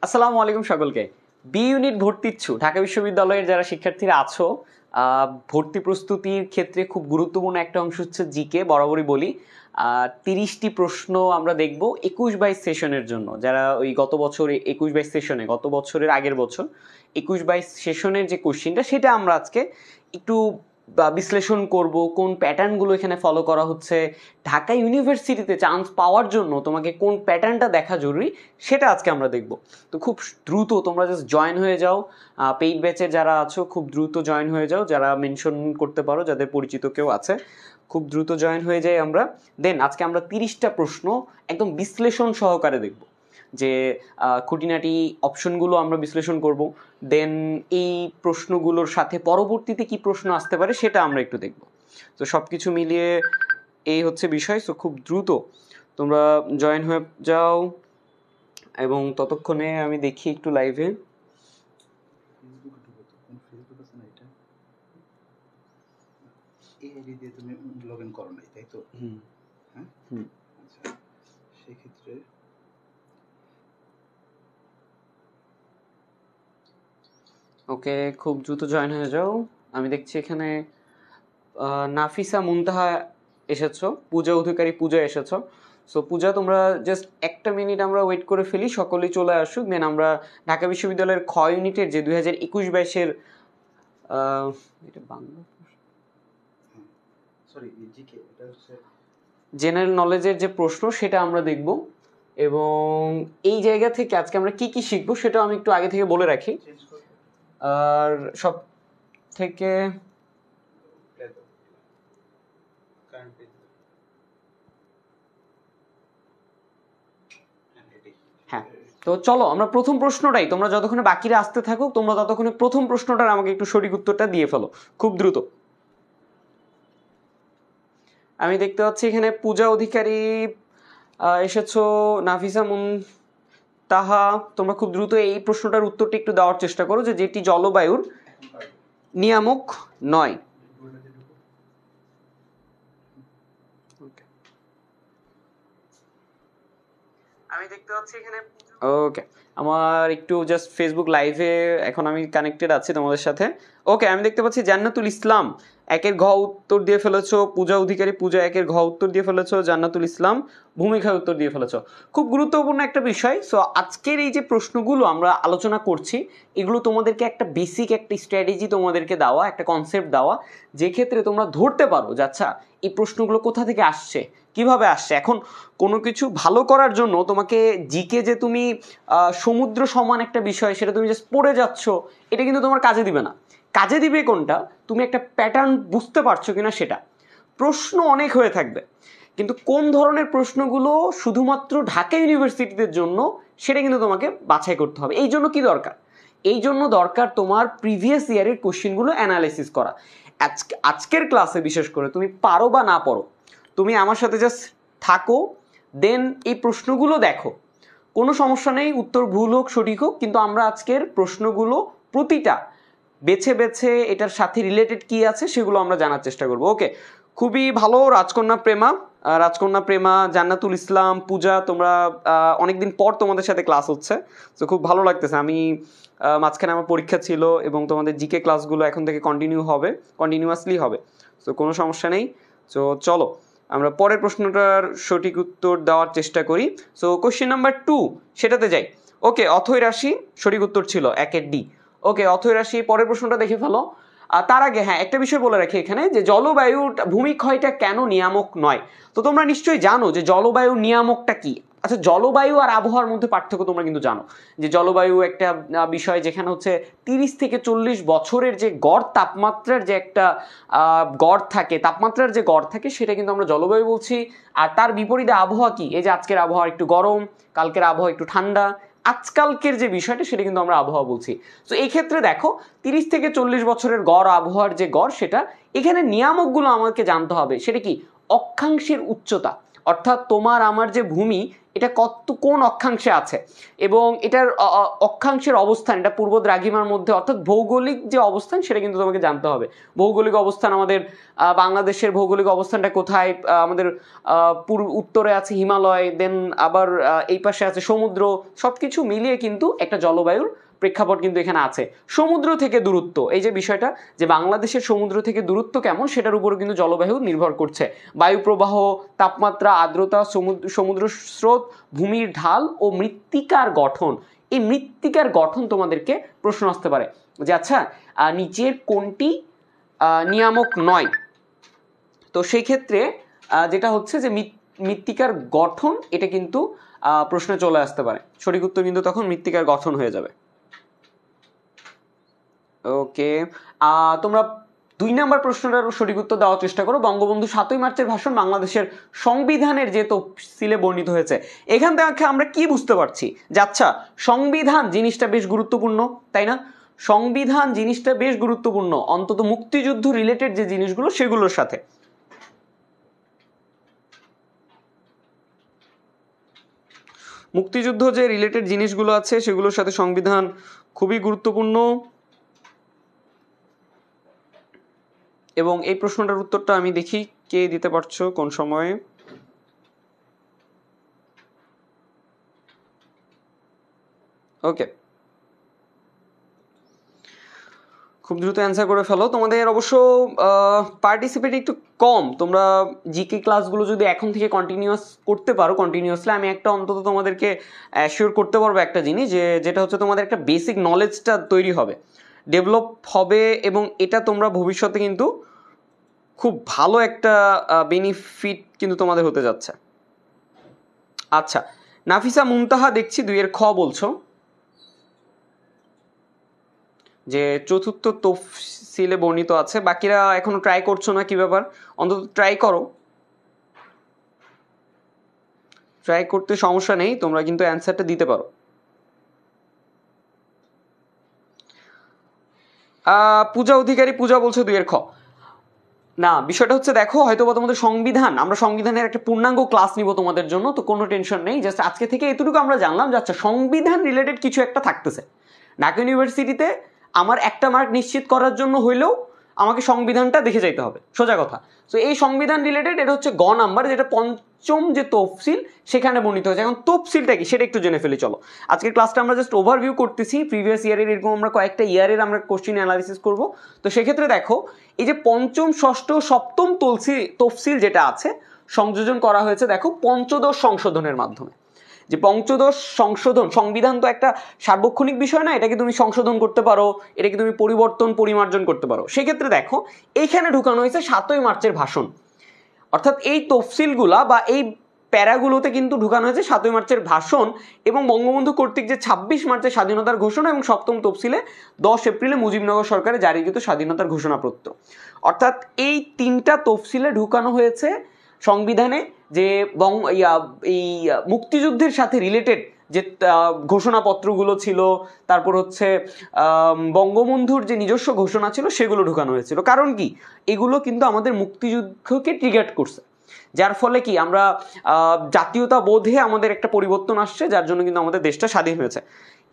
আসসালামু আলাইকুম সকলকে। বি ইউনিট ভর্তি ইচ্ছু ঢাকা বিশ্ববিদ্যালয়ের যারা শিক্ষার্থীরা আছো, ভর্তি প্রস্তুতির ক্ষেত্রে খুব গুরুত্বপূর্ণ একটা অংশ হচ্ছে জিকে। বরাবরই বলি 30টি প্রশ্ন আমরা দেখব 21-22 সেশনের জন্য। যারা ওই গত বছর 21-22 সেশনে, গত বছরের আগের বছর 21-22 সেশনের যে কোশ্চিনটা, সেটা আমরা আজকে একটু বিশ্লেষণ করব। কোন প্যাটার্নগুলো এখানে ফলো করা হচ্ছে, ঢাকা ইউনিভার্সিটিতে চান্স পাওয়ার জন্য তোমাকে কোন প্যাটার্নটা দেখা জরুরি, সেটা আজকে আমরা দেখব। তো খুব দ্রুত তোমরা জাস্ট জয়েন হয়ে যাও। পেইড ব্যাচের যারা আছো খুব দ্রুত জয়েন হয়ে যাও, যারা মেনশন করতে পারো, যাদের পরিচিত কেউ আছে খুব দ্রুত জয়েন হয়ে যাই আমরা। দেন আজকে আমরা 30টা প্রশ্ন একদম বিশ্লেষণ সহকারে দেখব, যে খুঁটিনাটি অপশনগুলো আমরা বিশ্লেষণ করব। দেন এই প্রশ্নগুলোর সাথে পরবর্তীতে কি প্রশ্ন আসতে পারে সেটা আমরা একটু দেখব। তো সব কিছু মিলিয়ে এই হচ্ছে বিষয়। সো খুব দ্রুত তোমরা জয়েন হয়ে যাও, এবং ততক্ষণে আমি দেখি একটু লাইভে। সেক্ষেত্রে ওকে, খুব দ্রুত জয়েন হয়ে যাও। আমি দেখছি এখানে নাফিসা মুনতাহা এসেছো, পূজা অধিকারী পূজা এসেছো। সো পূজা, তোমরা জাস্ট একটা মিনিট আমরা ওয়েট করে ফেলি, সকলেই চলে আসুক। দেন আমরা ঢাকা বিশ্ববিদ্যালয়ের খ ইউনিটের যে 2021-22-এর জেনারেল নলেজের যে প্রশ্ন, সেটা আমরা দেখব। এবং এই জায়গা থেকে আজকে আমরা কি কি শিখবো সেটাও আমি একটু আগে থেকে বলে রাখি। আর সব থেকে হ্যাঁ, তো চলো আমরা প্রথম প্রশ্নটাই, তোমরা যতক্ষণে বাকিরা আসতে থাকো তোমরা ততক্ষণে প্রথম প্রশ্নটার আমাকে একটু সঠিক উত্তরটা দিয়ে ফেলো খুব দ্রুত। আমি দেখতে পাচ্ছি এখানে পূজা অধিকারী এসেছো, নাফিসা মুনতাহা। তোমরা খুব দ্রুত এই প্রশ্নটার উত্তরটা একটু দেওয়ার চেষ্টা করো, যে যেটি জলবায়ুর নিয়ামক নয়। আমি দেখতে পাচ্ছি এখানে ওকে, আমার একটু জাস্ট ফেসবুক লাইভে এখন আমি কানেক্টেড আছি তোমাদের সাথে। ওকে, আমি দেখতে পাচ্ছি জান্নাতুল ইসলাম একের ঘ উত্তর দিয়ে ফেলেছো, পূজা অধিকারী পূজা একের ঘ উত্তর দিয়ে ফেলেছো, জান্নাতুল ইসলাম ভূমিকায় উত্তর দিয়ে ফেলেছো। খুব গুরুত্বপূর্ণ একটা বিষয়। সো আজকের এই যে প্রশ্নগুলো আমরা আলোচনা করছি, এগুলো তোমাদেরকে একটা বেসিক একটা স্ট্র্যাটেজি তোমাদেরকে দেওয়া, একটা কনসেপ্ট দেওয়া, যে ক্ষেত্রে তোমরা ধরতে পারো যে আচ্ছা এই প্রশ্নগুলো কোথা থেকে আসছে, কিভাবে আসছে। এখন কোনো কিছু ভালো করার জন্য তোমাকে জিকে যে তুমি সমুদ্র সমান একটা বিষয় সেটা তুমি জাস্ট পড়ে যাচ্ছ, এটা কিন্তু তোমার কাজে দিবে না। কাজে দিবে কোনটা, তুমি একটা প্যাটার্ন বুঝতে পারছো কিনা সেটা। প্রশ্ন অনেক হয়ে থাকবে, কিন্তু কোন ধরনের প্রশ্নগুলো শুধুমাত্র ঢাকা ইউনিভার্সিটিদের জন্য সেটা কিন্তু তোমাকে বাছাই করতে হবে। এই জন্য কি দরকার, এই জন্য দরকার তোমার প্রিভিয়াস ইয়ারের কোশ্চেনগুলো অ্যানালাইসিস করা। আজকের ক্লাসে বিশেষ করে তুমি পারো বা না পারো, তুমি আমার সাথে জাস্ট থাকো, দেন এই প্রশ্নগুলো দেখো, কোনো সমস্যা নেই, উত্তর ভুল হোক সঠিক হোক, কিন্তু আমরা আজকের প্রশ্নগুলো প্রতিটা বেছে বেছে এটার সাথে রিলেটেড কি আছে সেগুলো আমরা জানার চেষ্টা করব। ওকে, খুবই ভালো। রাজকন্যা প্রেমা, জান্নাতুল ইসলাম, পূজা, তোমরা অনেকদিন পর তোমাদের সাথে ক্লাস হচ্ছে, তো খুব ভালো লাগতেছে। আমি মাঝখানে আমার পরীক্ষা ছিল, এবং তোমাদের জিকে ক্লাসগুলো এখন থেকে কন্টিনিউয়াসলি হবে, তো কোনো সমস্যা নেই। তো চলো আমরা পরের প্রশ্নটার সঠিক উত্তর দেওয়ার চেষ্টা করি। সো কোশ্চেন নাম্বার 2 সেটাতে যাই। ওকে, অথৈ রাশি সঠিক উত্তর ছিল একের ডি। ওকে, অথৈ রাশি, পরের প্রশ্নটা দেখে ফেলো। তার আগে হ্যাঁ, একটা বিষয় বলে রাখি এখানে, যে জলবায়ু ভূমিক্ষয়টা কেন নিয়ামক নয়। তো তোমরা নিশ্চয়ই জানো যে জলবায়ু নিয়ামকটা কি। আচ্ছা, জলবায়ু আর আবহাওয়ার মধ্যে পার্থক্য তোমরা কিন্তু জানো, যে জলবায়ু একটা বিষয় যেখানে হচ্ছে 30 থেকে 40 বছরের যে গড় তাপমাত্রার যে একটা গড় থাকে সেটা কিন্তু আমরা জলবায়ু বলছি। আর তার বিপরীতে আবহাওয়া কি, এই যে আজকের আবহাওয়া একটু গরম, কালকের আবহাওয়া একটু ঠান্ডা, আজকালকের যে বিষয়টা সেটা কিন্তু আমরা আবহাওয়া বলছি। তো এই ক্ষেত্রে দেখো 30 থেকে 40 বছরের গড় আবহাওয়ার যে গড়, সেটা এখানে নিয়ামকগুলো আমাকে জানতে হবে। সেটা কি, অক্ষাংশের উচ্চতা। অর্থাৎ তোমার আমার যে ভূমি এটা কোন অক্ষাংশে আছে এবং এটার অক্ষাংশের অবস্থান, এটা পূর্ব দ্রাঘিমার মধ্যে, অর্থাৎ ভৌগোলিক যে অবস্থান সেটা কিন্তু তোমাকে জানতে হবে। ভৌগোলিক অবস্থান আমাদের বাংলাদেশের ভৌগোলিক অবস্থানটা কোথায়, আমাদের উত্তরে আছে হিমালয়, দেন আবার এই পাশে আছে সমুদ্র, সবকিছু মিলিয়ে কিন্তু একটা জলবায়ুর প্রেক্ষাপট কিন্তু এখানে আছে। সমুদ্র থেকে দূরত্ব, এই যে বিষয়টা যে বাংলাদেশের সমুদ্র থেকে দূরত্ব কেমন সেটার উপরে কিন্তু জলবায়ু নির্ভর করছে। বায়ু প্রবাহ, তাপমাত্রা, আর্দ্রতা, সমুদ্র স্রোত, ভূমির ঢাল ও মৃত্তিকার গঠন। এই মৃত্তিকার গঠন তোমাদেরকে প্রশ্ন আসতে পারে যে আচ্ছা নিচের কোনটি নিয়ামক নয়। তো সেই ক্ষেত্রে যেটা হচ্ছে যে মৃত্তিকার গঠন, এটা কিন্তু প্রশ্নে চলে আসতে পারে। সঠিক উত্তর কিন্তু তখন মৃত্তিকার গঠন হয়ে যাবে। ওকে, তোমরা 2 নম্বর প্রশ্নটার সঠিক উত্তর দেওয়ার চেষ্টা করো। বঙ্গবন্ধু 7ই মার্চের ভাষণ বাংলাদেশের সংবিধানের যে তফসিলে বর্ণিত হয়েছে, এখান থেকে আমরা কি বুঝতে পারছি যে আচ্ছা সংবিধান জিনিসটা বেশ গুরুত্বপূর্ণ, তাই না? সংবিধান জিনিসটা বেশ গুরুত্বপূর্ণ, অন্তত মুক্তিযুদ্ধ রিলেটেড যে জিনিসগুলো সেগুলোর সাথে। মুক্তিযুদ্ধ যে রিলেটেড জিনিসগুলো আছে সেগুলোর সাথে সংবিধান খুবই গুরুত্বপূর্ণ। এবং এই প্রশ্নটার উত্তরটা আমি দেখি কে দিতে পারছো কোন সময়ে। ওকে, খুব দ্রুত অ্যান্সার করে ফেলো। তোমাদের অবশ্য পার্টিসিপেট একটু কম। তোমরা জিকে ক্লাসগুলো যদি এখন থেকে কন্টিনিউয়াস করতে পারো, কন্টিনিউয়াসলি, আমি একটা অন্তত তোমাদেরকে অ্যাসিওর করতে পারবো একটা জিনিস, যেটা হচ্ছে তোমাদের একটা বেসিক নলেজটা তৈরি হবে, ডেভেলপ হবে, এবং এটা তোমরা ভবিষ্যতে কিন্তু খুব ভালো একটা বেনিফিট কিন্তু তোমাদের হতে যাচ্ছে। আচ্ছা, নাফিসা মুনতাহা দেখছি 2 খ বলছো যে চতুর্থ তফসিলে বর্ণিত আছে। বাকিরা এখনো ট্রাই করছো না, কি ব্যাপার? অন্তত ট্রাই করো, ট্রাই করতে সমস্যা নেই, তোমরা কিন্তু অ্যান্সারটা দিতে পারো। পূজা অধিকারী পূজা বলছো 2 খ। না, বিষয়টা হচ্ছে দেখো, হয়তো বা তোমাদের সংবিধান, আমরা সংবিধানের একটা পূর্ণাঙ্গ ক্লাস নিব তোমাদের জন্য, তো কোনো টেনশন নেই। জাস্ট আজকে থেকে এতটুকু আমরা জানলাম যে আচ্ছা সংবিধান রিলেটেড কিছু একটা থাকতেছে। ঢাকা ইউনিভার্সিটিতে আমার একটা মার্ক নিশ্চিত করার জন্য হইলেও আমাকে সংবিধানটা দেখে যাইতে হবে, সোজা কথা। তো এই সংবিধান রিলেটেড এটা হচ্ছে গ নাম্বার, যেটা পঞ্চম যে তফসিল সেখানে বর্ণিত হয়েছে। এখন তফসিলটা কি সেটা একটু জেনে ফেলি চলো। আজকের ক্লাসটা আমরা জাস্ট ওভারভিউ করতেছি, প্রিভিয়াস ইয়ারের এরকম আমরা কয়েকটা ইয়ারের আমরা কোশ্চিন অ্যানালিসিস করব। তো সেক্ষেত্রে দেখো, এই যে পঞ্চম, ষষ্ঠ, সপ্তম তফসিল যেটা আছে সংযোজন করা হয়েছে দেখো পঞ্চদশ সংশোধনের মাধ্যমে। যে পঞ্চদশ সংশোধন, সংবিধান তো একটা সার্বক্ষণিক বিষয় না, এটাকে তুমি সংশোধন করতে পারো, এটাকে তুমি পরিবর্তন পরিমার্জন করতে পারো। সেক্ষেত্রে দেখো এইখানে ঢুকানো হয়েছে 7ই মার্চের ভাষণ, অর্থাৎ এই তফসিলগুলা বা এই প্যারাগুলোতে কিন্তু ঢুকানো হয়েছে 7ই মার্চের ভাষণ এবং বঙ্গবন্ধু কর্তৃক যে 26 মার্চের স্বাধীনতার ঘোষণা এবং সপ্তম তফসিলে 10 এপ্রিলে মুজিবনগর সরকারে জারিকৃত স্বাধীনতার ঘোষণাপত্র। অর্থাৎ এই 3টা তফসিলে ঢুকানো হয়েছে সংবিধানে যে এই মুক্তিযুদ্ধের সাথে রিলেটেড যে ঘোষণাপত্রগুলো ছিল, তারপর হচ্ছে বঙ্গবন্ধুর যে নিজস্ব ঘোষণা ছিল সেগুলো ঢুকানো হয়েছিল। কারণ কি, এগুলো কিন্তু আমাদের মুক্তিযুদ্ধকে ট্রিগার করছে, যার ফলে কি আমরা জাতীয়তা বোধে আমাদের একটা পরিবর্তন আসছে, যার জন্য কিন্তু আমাদের দেশটা স্বাধীন হয়েছে।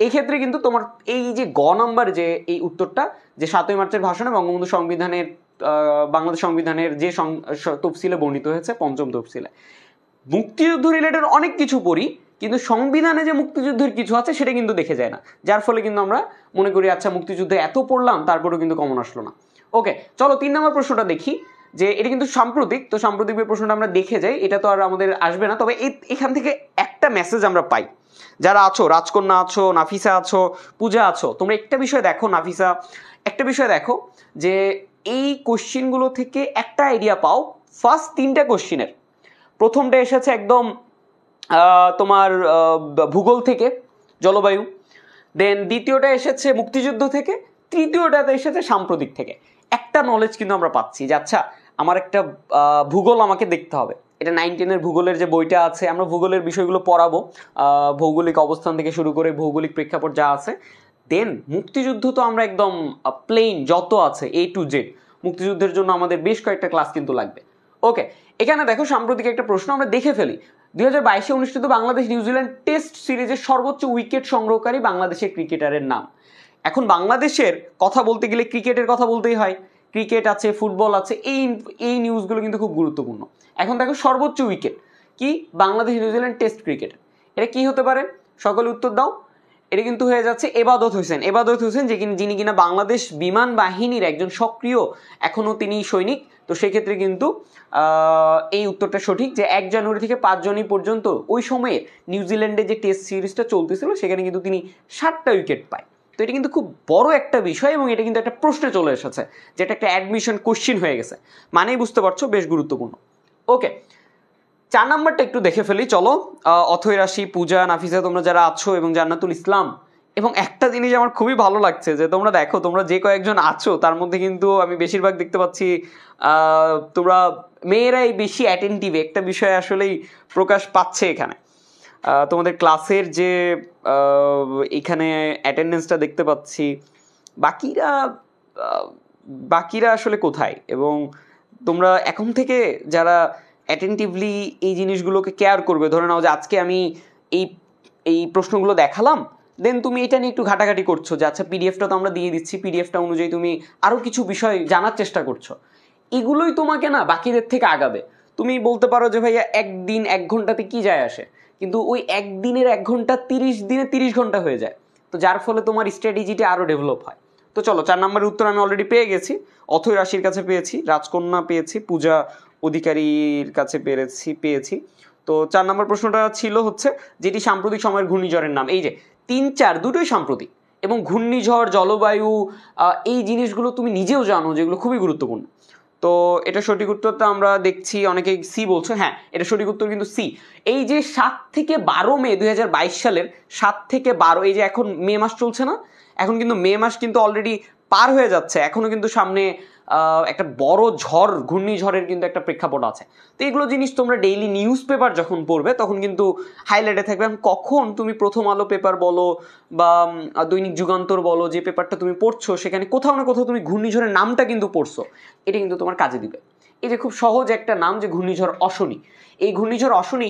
এই ক্ষেত্রে কিন্তু তোমার এই যে গ নাম্বার যে এই উত্তরটা, যে 7ই মার্চের ভাষণে বঙ্গবন্ধু সংবিধানের বাংলাদেশ সংবিধানের যে তফসিলে বর্ণিত হয়েছে পঞ্চম তফসিলে, মুক্তিযুদ্ধ রিলেটেড অনেক কিছু পড়ি, কিন্তু সংবিধানে যে মুক্তিযুদ্ধের কিছু আছে সেটা কিন্তু দেখে যায় না, যার ফলে কিন্তু আমরা মনে করি আচ্ছা মুক্তিযুদ্ধে এত পড়লাম তারপরেও কিন্তু কমন আসলো না। ওকে, চলো 3 নম্বর প্রশ্নটা দেখি, যে এটা কিন্তু সাম্প্রতিক, তো সাম্প্রতিক প্রশ্নটা আমরা দেখে যাই, এটা তো আর আমাদের আসবে না। তবে এখান থেকে একটা মেসেজ আমরা পাই, যারা আছো, রাজকন্যা আছো, নাফিসা আছো, পূজা আছো, তোমরা একটা বিষয় দেখো, নাফিসা একটা বিষয় দেখো, যে এই কোশ্চিনগুলো থেকে একটা আইডিয়া পাও। ফার্স্ট 3টা কোশ্চিনের প্রথমটা এসেছে একদম তোমার ভূগোল থেকে, জলবায়ু, দেন দ্বিতীয়টা এসেছে মুক্তিযুদ্ধ থেকে, তৃতীয়টাতে এসেছে সাম্প্রতিক থেকে। একটা নলেজ কিন্তু আমরা পাচ্ছি যে আচ্ছা আমার একটা ভূগোল আমাকে দেখতে হবে, এটা 9-10-এর ভূগোলের যে বইটা আছে, আমরা ভূগোলের বিষয়গুলো পড়াবো, ভৌগোলিক অবস্থান থেকে শুরু করে ভৌগোলিক প্রেক্ষাপট যা আছে। দেন মুক্তিযুদ্ধ তো আমরা একদম প্লেন যত আছে A to Z, মুক্তিযুদ্ধের জন্য আমাদের বেশ কয়েকটা ক্লাস কিন্তু লাগবে। ওকে, এখানে দেখো সাম্প্রতিক একটা প্রশ্ন আমরা দেখে ফেলি। 2022-এ অনুষ্ঠিত বাংলাদেশ নিউজিল্যান্ড টেস্ট সিরিজের সর্বোচ্চ উইকেট সংগ্রহকারী বাংলাদেশের ক্রিকেটারের নাম। এখন বাংলাদেশের কথা বলতে গেলে ক্রিকেটের কথা বলতেই হয়, ক্রিকেট আছে, ফুটবল আছে, এই নিউজগুলো কিন্তু খুব গুরুত্বপূর্ণ। এখন দেখো সর্বোচ্চ উইকেট কি বাংলাদেশ নিউজিল্যান্ড টেস্ট ক্রিকেটার, এটা কি হতে পারে? সকলে উত্তর দাও। এটা কিন্তু হয়ে যাচ্ছে এবাদত হোসেন। এবাদত হোসেন যিনি কিনা বাংলাদেশ বিমান বাহিনীর একজন সক্রিয় এখনো তিনি সৈনিক। তো সেক্ষেত্রে কিন্তু এই উত্তরটা সঠিক যে 1 জানুয়ারি থেকে 5 জানুয়ারি পর্যন্ত ওই সময়ে নিউজিল্যান্ডে যে টেস্ট সিরিজটা চলতেছিল সেখানে কিন্তু তিনি 7টা উইকেট পায়। তো এটা কিন্তু খুব বড় একটা বিষয় এবং এটা কিন্তু একটা প্রশ্নে চলে এসেছে, যেটা একটা অ্যাডমিশন কোশ্চিন হয়ে গেছে, মানেই বুঝতে পারছো বেশ গুরুত্বপূর্ণ। ওকে, 4 নাম্বারটা একটু দেখে ফেলি চলো। অথৈ রাশি, পূজা, নাফিসা তোমরা যারা আছো এবং জান্নাতুল ইসলাম, এবং একটা জিনিস আমার খুবই ভালো লাগছে যে তোমরা দেখো, তোমরা যে কয়েকজন আছো তার মধ্যে কিন্তু আমি বেশিরভাগ দেখতে পাচ্ছি তোমরা মেয়েরাই বেশি অ্যাটেন্টিভ, একটা বিষয় আসলেই প্রকাশ পাচ্ছে এখানে। তোমাদের ক্লাসের যে এখানে অ্যাটেন্ডেন্সটা দেখতে পাচ্ছি, বাকিরা আসলে কোথায়? এবং তোমরা এখন থেকে যারা অ্যাটেন্টিভলি এই জিনিসগুলোকে কেয়ার করবে, ধরে নাও যে আজকে আমি এই প্রশ্নগুলো দেখালাম, দেন তুমি এটা নিয়ে একটু ঘাটাঘাটি করছো যে আচ্ছা পিডিএফটা তো আমরা দিয়ে দিচ্ছি, পিডিএফটা অনুযায়ী তুমি আরও কিছু বিষয় জানার চেষ্টা করছো, এগুলোই তোমাকে না বাকিদের থেকে আগাবে। তুমি বলতে পারো যে ভাইয়া একদিন 1 ঘন্টাতে কি যায় আসে, কিন্তু ওই একদিনের 1 ঘন্টা 30 দিনে 30 ঘন্টা হয়ে যায়। তো যার ফলে তোমার স্ট্র্যাটেজিটা আরও ডেভেলপ হয়। তো চলো 4 নম্বরের উত্তর আমি অলরেডি পেয়ে গেছি। অথৈ রাশির কাছে পেয়েছি, রাজকন্যা পেয়েছি, পূজা অধিকারীর কাছে পেয়েছি। তো 4 নম্বর প্রশ্নটা ছিল হচ্ছে যেটি সাম্প্রতিক সময়ের ঘূর্ণিঝড়ের নাম। এই যে 3, 4 দুটোই সাম্প্রতিক, এবং ঘূর্ণিঝড়, জলবায়ু, এই জিনিসগুলো তুমি নিজেও জানো যেগুলো খুবই গুরুত্বপূর্ণ। তো এটা সঠিক উত্তরটা আমরা দেখছি অনেকে সি বলছো। হ্যাঁ, এটা সঠিক উত্তর কিন্তু সি। এই যে 7 থেকে 12 মে 2022 সালের 7 থেকে 12, এই যে এখন মে মাস চলছে না, এখন কিন্তু মে মাস কিন্তু অলরেডি পার হয়ে যাচ্ছে, এখনো কিন্তু সামনে একটা বড় ঘূর্ণিঝড়ের কিন্তু একটা প্রেক্ষাপট আছে। তো এগুলো জিনিস তোমরা ডেইলি নিউজ পেপার যখন পড়বে তখন কিন্তু হাইলাইটে থাকবে। কখন তুমি প্রথম আলো পেপার বলো বা দৈনিক যুগান্তর বলো, যে পেপারটা তুমি পড়ছো সেখানে কোথাও না কোথাও তুমি ঘূর্ণিঝড়ের নামটা কিন্তু পড়ছো, এটা কিন্তু তোমার কাজে দিবে। এই যে খুব সহজ একটা নাম যে ঘূর্ণিঝড় অশনি, এই ঘূর্ণিঝড় অশনি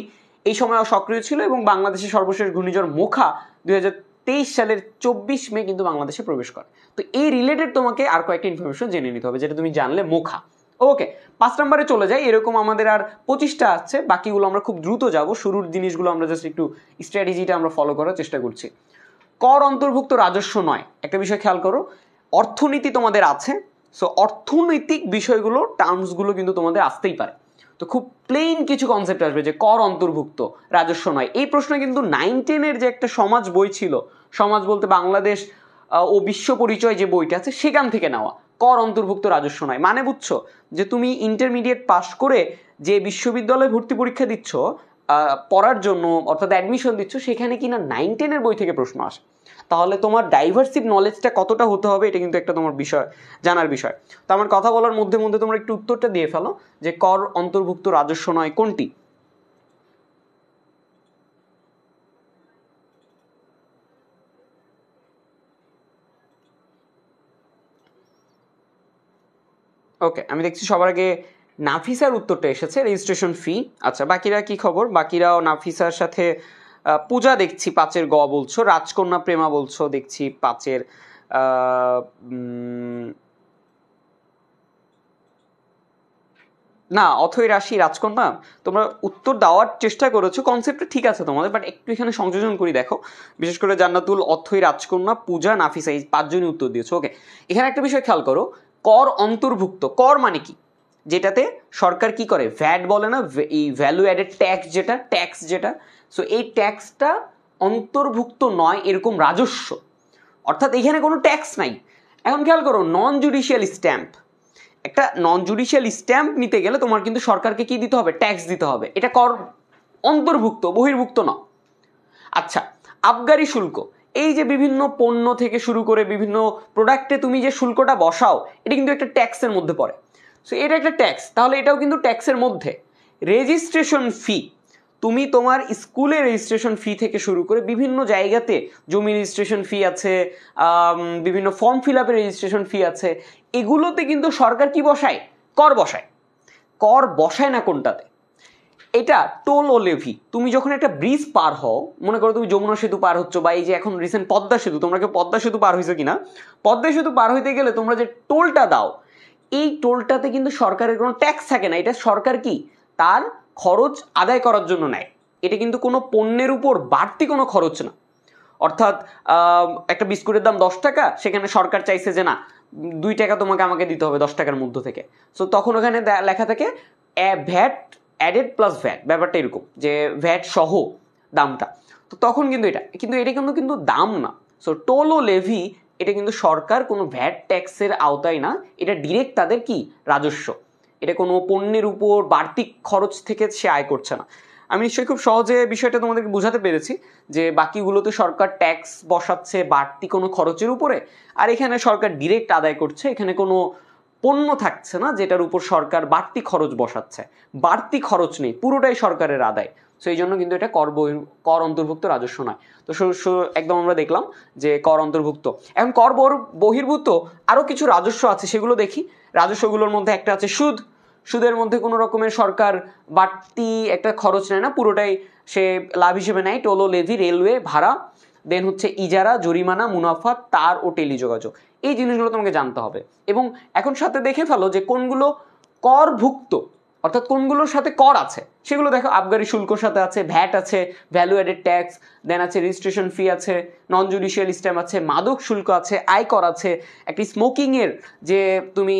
এই সময় সক্রিয় ছিল এবং বাংলাদেশের সর্বশেষ ঘূর্ণিঝড় মোখা 2023 সালের 24 মে কিন্তু বাংলাদেশে প্রবেশ করে। তো এই রিলেটেড তোমাকে আর কয়েকটা ইনফরমেশন জেনে নিতে হবে যেটা তুমি জানলে মোখা। ওকে, 5 নম্বরে চলে যাই। এরকম আমাদের আর 25টা আছে, বাকিগুলো আমরা খুব দ্রুত যাব। শুরুর জিনিসগুলো আমরা জাস্ট একটু স্ট্র্যাটেজিটা আমরা ফলো করার চেষ্টা করছি। কর অন্তর্ভুক্ত রাজস্ব নয়, একটা বিষয় খেয়াল করো, অর্থনীতি তোমাদের আছে, সো অর্থনৈতিক বিষয়গুলো টার্মসগুলো কিন্তু তোমাদের আসতেই পারে। তো খুব প্লেন কিছু কনসেপ্ট আসবে যে কর অন্তর্ভুক্ত রাজস্ব নয়। এই প্রশ্ন কিন্তু 9-10-এর যে একটা সমাজ বই ছিল, সমাজ বলতে বাংলাদেশ ও বিশ্ব পরিচয় যে বইটা আছে সেখান থেকে নেওয়া। কর অন্তর্ভুক্ত রাজস্ব নয় মানে বুঝছো যে তুমি ইন্টারমিডিয়েট পাস করে যে বিশ্ববিদ্যালয়ে ভর্তি পরীক্ষা দিচ্ছ পড়ার জন্য, অর্থাৎ অ্যাডমিশন দিচ্ছ, সেখানে কিনা 9-10-এর বই থেকে প্রশ্ন আসে। তাহলে তোমার ডাইভার্সিভ নলেজটা কতটা হতে হবে এটা কিন্তু একটা তোমার বিষয়, জানার বিষয়। তো আমার কথা বলার মধ্যে মধ্যে তোমরা একটু উত্তরটা দিয়ে ফেলো যে কর অন্তর্ভুক্ত রাজস্ব নয় কোনটি। ওকে, আমি দেখছি সবার আগে নাফিসার উত্তরটা এসেছে, রেজিস্ট্রেশন ফি। আচ্ছা, বাকিরা কি খবর? বাকিরাও নাফিসার সাথে পূজা দেখছি 5-এর গ বলছো, রাজকন্যা প্রেমা বলছো দেখছি 5-এর না, অথৈ রাশি, রাজকন্যা তোমরা উত্তর দেওয়ার চেষ্টা করেছো, কনসেপ্টটা ঠিক আছে তোমাদের, বাট একটু এখানে সংযোজন করি দেখো। বিশেষ করে জান্নাতুল, অথৈ, রাজকন্যা, পূজা, নাফিসা, এই 5জনই উত্তর দিয়েছো। ওকে, এখানে একটা বিষয় খেয়াল করো, কর অন্তর্ভুক্ত, কর মানে কি? যেটাতে সরকার কি করে, ভ্যাট বলে না, এই ভ্যালু অ্যাডেড ট্যাক্স যেটা, সো এই ট্যাক্সটা অন্তর্ভুক্ত নয় এরকম রাজস্ব, অর্থাৎ এখানে কোনো ট্যাক্স নাই। এখন খেয়াল করো, নন জুডিশিয়াল স্ট্যাম্প, একটা নন জুডিশিয়াল স্ট্যাম্প নিতে গেলে তোমার কিন্তু সরকারকে কি দিতে হবে, ট্যাক্স দিতে হবে, এটা কর অন্তর্ভুক্ত, বহির্ভুক্ত না। আচ্ছা, আবগারি শুল্ক, এই যে বিভিন্ন পণ্য থেকে শুরু করে বিভিন্ন প্রোডাক্টে তুমি যে শুল্কটা বসাও এটা কিন্তু একটা ট্যাক্সের মধ্যে পড়ে, সো এটা একটা ট্যাক্স, তাহলে এটাও কিন্তু ট্যাক্সের মধ্যে। রেজিস্ট্রেশন ফি, তুমি তোমার স্কুলে রেজিস্ট্রেশন ফি থেকে শুরু করে বিভিন্ন জায়গাতে জমি রেজিস্ট্রেশন ফি আছে, বিভিন্ন ফর্ম ফিল আপের রেজিস্ট্রেশন ফি আছে, এগুলোতে কিন্তু সরকার কি বসায়, কর বসায়। কর বসায় না কোনটাতে? এটা টোল ও লেভি। তুমি যখন একটা ব্রিজ পার হও, মনে করো তুমি যমুনা সেতু পার হচ্ছ, বা এই যে এখন রিসেন্ট পদ্মা সেতু, তোমরা কেউ পদ্মা সেতু পার হয়েছো কিনা? পদ্মা সেতু পার হইতে গেলে তোমরা যে টোলটা দাও, এই টোলটাতে কিন্তু সরকারের কোনো ট্যাক্স থাকে না। এটা সরকার কি তার খরচ আদায় করার জন্য নেয়। এটা কিন্তু কোনো পণ্যের উপর বাড়তি কোনো খরচ না। অর্থাৎ একটা বিস্কুটের দাম 10 টাকা, সেখানে সরকার চাইছে যে না 2 টাকা তোমাকে আমাকে দিতে হবে 10 টাকার মধ্য থেকে। সো তখন ওখানে লেখা থাকে ভ্যাট অ্যাডেড প্লাস ভ্যাট, ব্যাপারটা এরকম যে ভ্যাট সহ দামটা। তো তখন কিন্তু এটা কিন্তু দাম না। সো টোল ও লেভি এটা কিন্তু সরকার কোনো ভ্যাট ট্যাক্সের আওতায় না, এটা ডিরেক্ট তাদের কি রাজস্ব। এটা কোনো পণ্যের উপর বাড়তি খরচ থেকে সে আয় করছে না। আমি নিশ্চয়ই খুব সহজে বিষয়টা তোমাদেরকে বোঝাতে পেরেছি যে বাকিগুলোতে সরকার ট্যাক্স বসাচ্ছে বাড়তি কোনো খরচের উপরে, আর এখানে সরকার ডিরেক্ট আদায় করছে। এখানে কোনো পণ্য থাকছে না যেটার উপর সরকার বাড়তি খরচ বসাচ্ছে, বাড়তি খরচ নেই, পুরোটাই সরকারের আদায়। সো এই জন্য কিন্তু এটা কর অন্তর্ভুক্ত রাজস্ব নয়। তো একদম আমরা দেখলাম যে কর অন্তর্ভুক্ত। এখন কর বহির্ভূত আরও কিছু রাজস্ব আছে, সেগুলো দেখি। রাজস্বগুলোর মধ্যে একটা আছে সুদ। সুদের মধ্যে কোনো রকমের সরকার বাড়তি একটা খরচ নেয় না, পুরোটাই সে লাভ হিসেবে নেয়। টোল ও লেভি, রেলওয়ে ভাড়া, দেন হচ্ছে ইজারা, জরিমানা, মুনাফা, তার ও টেলিযোগাযোগ। এই জিনিসগুলো তোমাকে জানতে হবে। এবং এখন সাথে দেখে ফেলো যে কোনগুলো করভুক্ত, অর্থাৎ কোনগুলোর সাথে কর আছে সেগুলো দেখো। আবগারি শুল্কর সাথে আছে, ভ্যাট আছে, ভ্যালু অ্যাডেড ট্যাক্স, দেন আছে রেজিস্ট্রেশন ফি আছে, নন জুডিশিয়াল স্ট্যাম্প আছে, মাদক শুল্ক আছে, আয়কর আছে, একটি স্মোকিংয়ের যে তুমি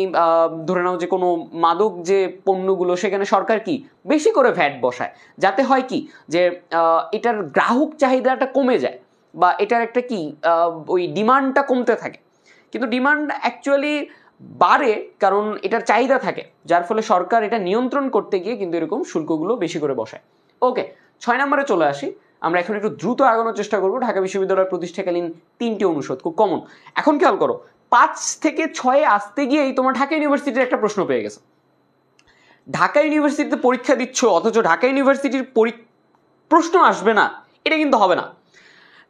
ধরে নাও যে কোনো মাদক যে পণ্যগুলো, সেখানে সরকার কি বেশি করে ভ্যাট বসায়, যাতে হয় কি যে এটার গ্রাহক চাহিদাটা কমে যায়, বা এটার একটা কি ওই ডিমান্ডটা কমতে থাকে। কিন্তু ডিমান্ড অ্যাকচুয়ালি বাড়ে কারণ এটার চাহিদা থাকে, যার ফলে সরকার এটা নিয়ন্ত্রণ করতে গিয়ে কিন্তু এরকম শুল্কগুলো বেশি করে বসায়। ওকে, 6 নম্বরে চলে আসি। আমরা এখন একটু দ্রুত আগানোর চেষ্টা করবো। ঢাকা বিশ্ববিদ্যালয়ের প্রতিষ্ঠাকালীন 3টি অনুষদ, খুব কমন। এখন খেয়াল করো, 5 থেকে 6 আসতে গিয়েই তোমার ঢাকা ইউনিভার্সিটির একটা প্রশ্ন পেয়ে গেছে। ঢাকা ইউনিভার্সিটিতে পরীক্ষা দিচ্ছ, অথচ ঢাকা ইউনিভার্সিটির প্রশ্ন আসবে না, এটা কিন্তু হবে না।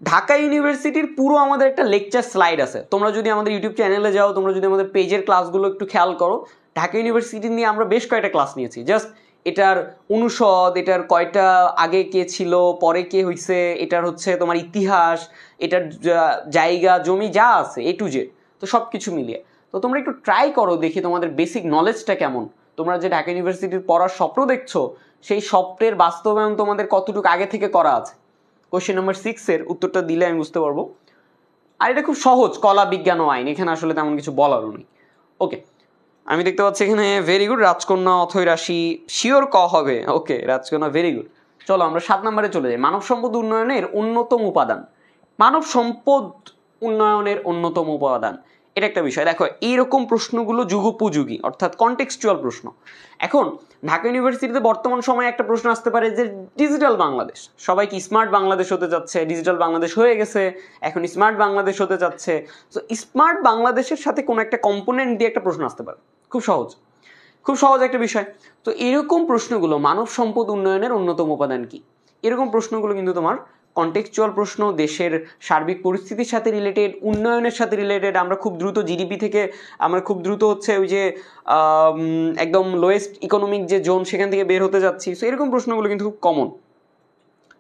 ঢাকা ইউনিভার্সিটির পুরো আমাদের একটা লেকচার স্লাইড আছে। তোমরা যদি আমাদের ইউটিউব চ্যানেলে যাও, তোমরা যদি আমাদের পেজের ক্লাসগুলো একটু খেয়াল করো, ঢাকা ইউনিভার্সিটি নিয়ে আমরা বেশ কয়েকটা ক্লাস নিয়েছি। জাস্ট এটার অনুষদ, এটার কয়টা আগে কে ছিল, পরে কে হইছে, এটার হচ্ছে তোমার ইতিহাস, এটার জায়গা জমি যা আছে A to Z, তো সব কিছু মিলিয়ে। তো তোমরা একটু ট্রাই করো, দেখি তোমাদের বেসিক নলেজটা কেমন। তোমরা যে ঢাকা ইউনিভার্সিটির পড়ার স্বপ্ন দেখছো, সেই স্বপ্নের বাস্তবায়ন তোমাদের কতটুকু আগে থেকে করা আছে। কোশ্চেন নাম্বার 6-এর উত্তরটা দিলে আমি বুঝতে পারবো। আর এটা খুব সহজ, কলা, বিজ্ঞান ও আইন, এখানে আসলে তেমন কিছু বলারও নেই। ওকে, আমি দেখতে পাচ্ছি এখানে ভেরি গুড, রাজকন্যা অথৈ রাশি শিওর ক হবে। ওকে, রাজকন্যা ভেরি গুড। চলো আমরা 7 নম্বরে চলে যাই। মানব সম্পদ উন্নয়নের অন্যতম উপাদান। মানব সম্পদ উন্নয়নের অন্যতম উপাদান, এটা একটা বিষয়। দেখো, এইরকম প্রশ্নগুলো যুগোপযোগী, অর্থাৎ কনটেক্সচুয়াল প্রশ্ন। এখন ঢাকা ইউনিভার্সিটিতে বর্তমান সময়ে একটা প্রশ্ন আসতে পারে যে ডিজিটাল বাংলাদেশ, সবাই কি স্মার্ট বাংলাদেশ হতে যাচ্ছে, ডিজিটাল বাংলাদেশ হয়ে গেছে, এখন স্মার্ট বাংলাদেশ হতে যাচ্ছে। তো স্মার্ট বাংলাদেশের সাথে কোনো একটা কম্পোনেন্ট দিয়ে একটা প্রশ্ন আসতে পারে, খুব সহজ একটা বিষয়। তো এরকম প্রশ্নগুলো, মানব সম্পদ উন্নয়নের অন্যতম উপাদান কি, এরকম প্রশ্নগুলো কিন্তু তোমার কন্টেক্সচুয়াল প্রশ্ন, দেশের সার্বিক পরিস্থিতির সাথে রিলেটেড, উন্নয়নের সাথে রিলেটেড। আমরা খুব দ্রুত জিডিপি থেকে, আমরা খুব দ্রুত হচ্ছে ওই যে একদম লোয়েস্ট ইকোনমিক যে জোন, সেখান থেকে বের হতে যাচ্ছি। সো এরকম প্রশ্নগুলো কিন্তু খুব কমন।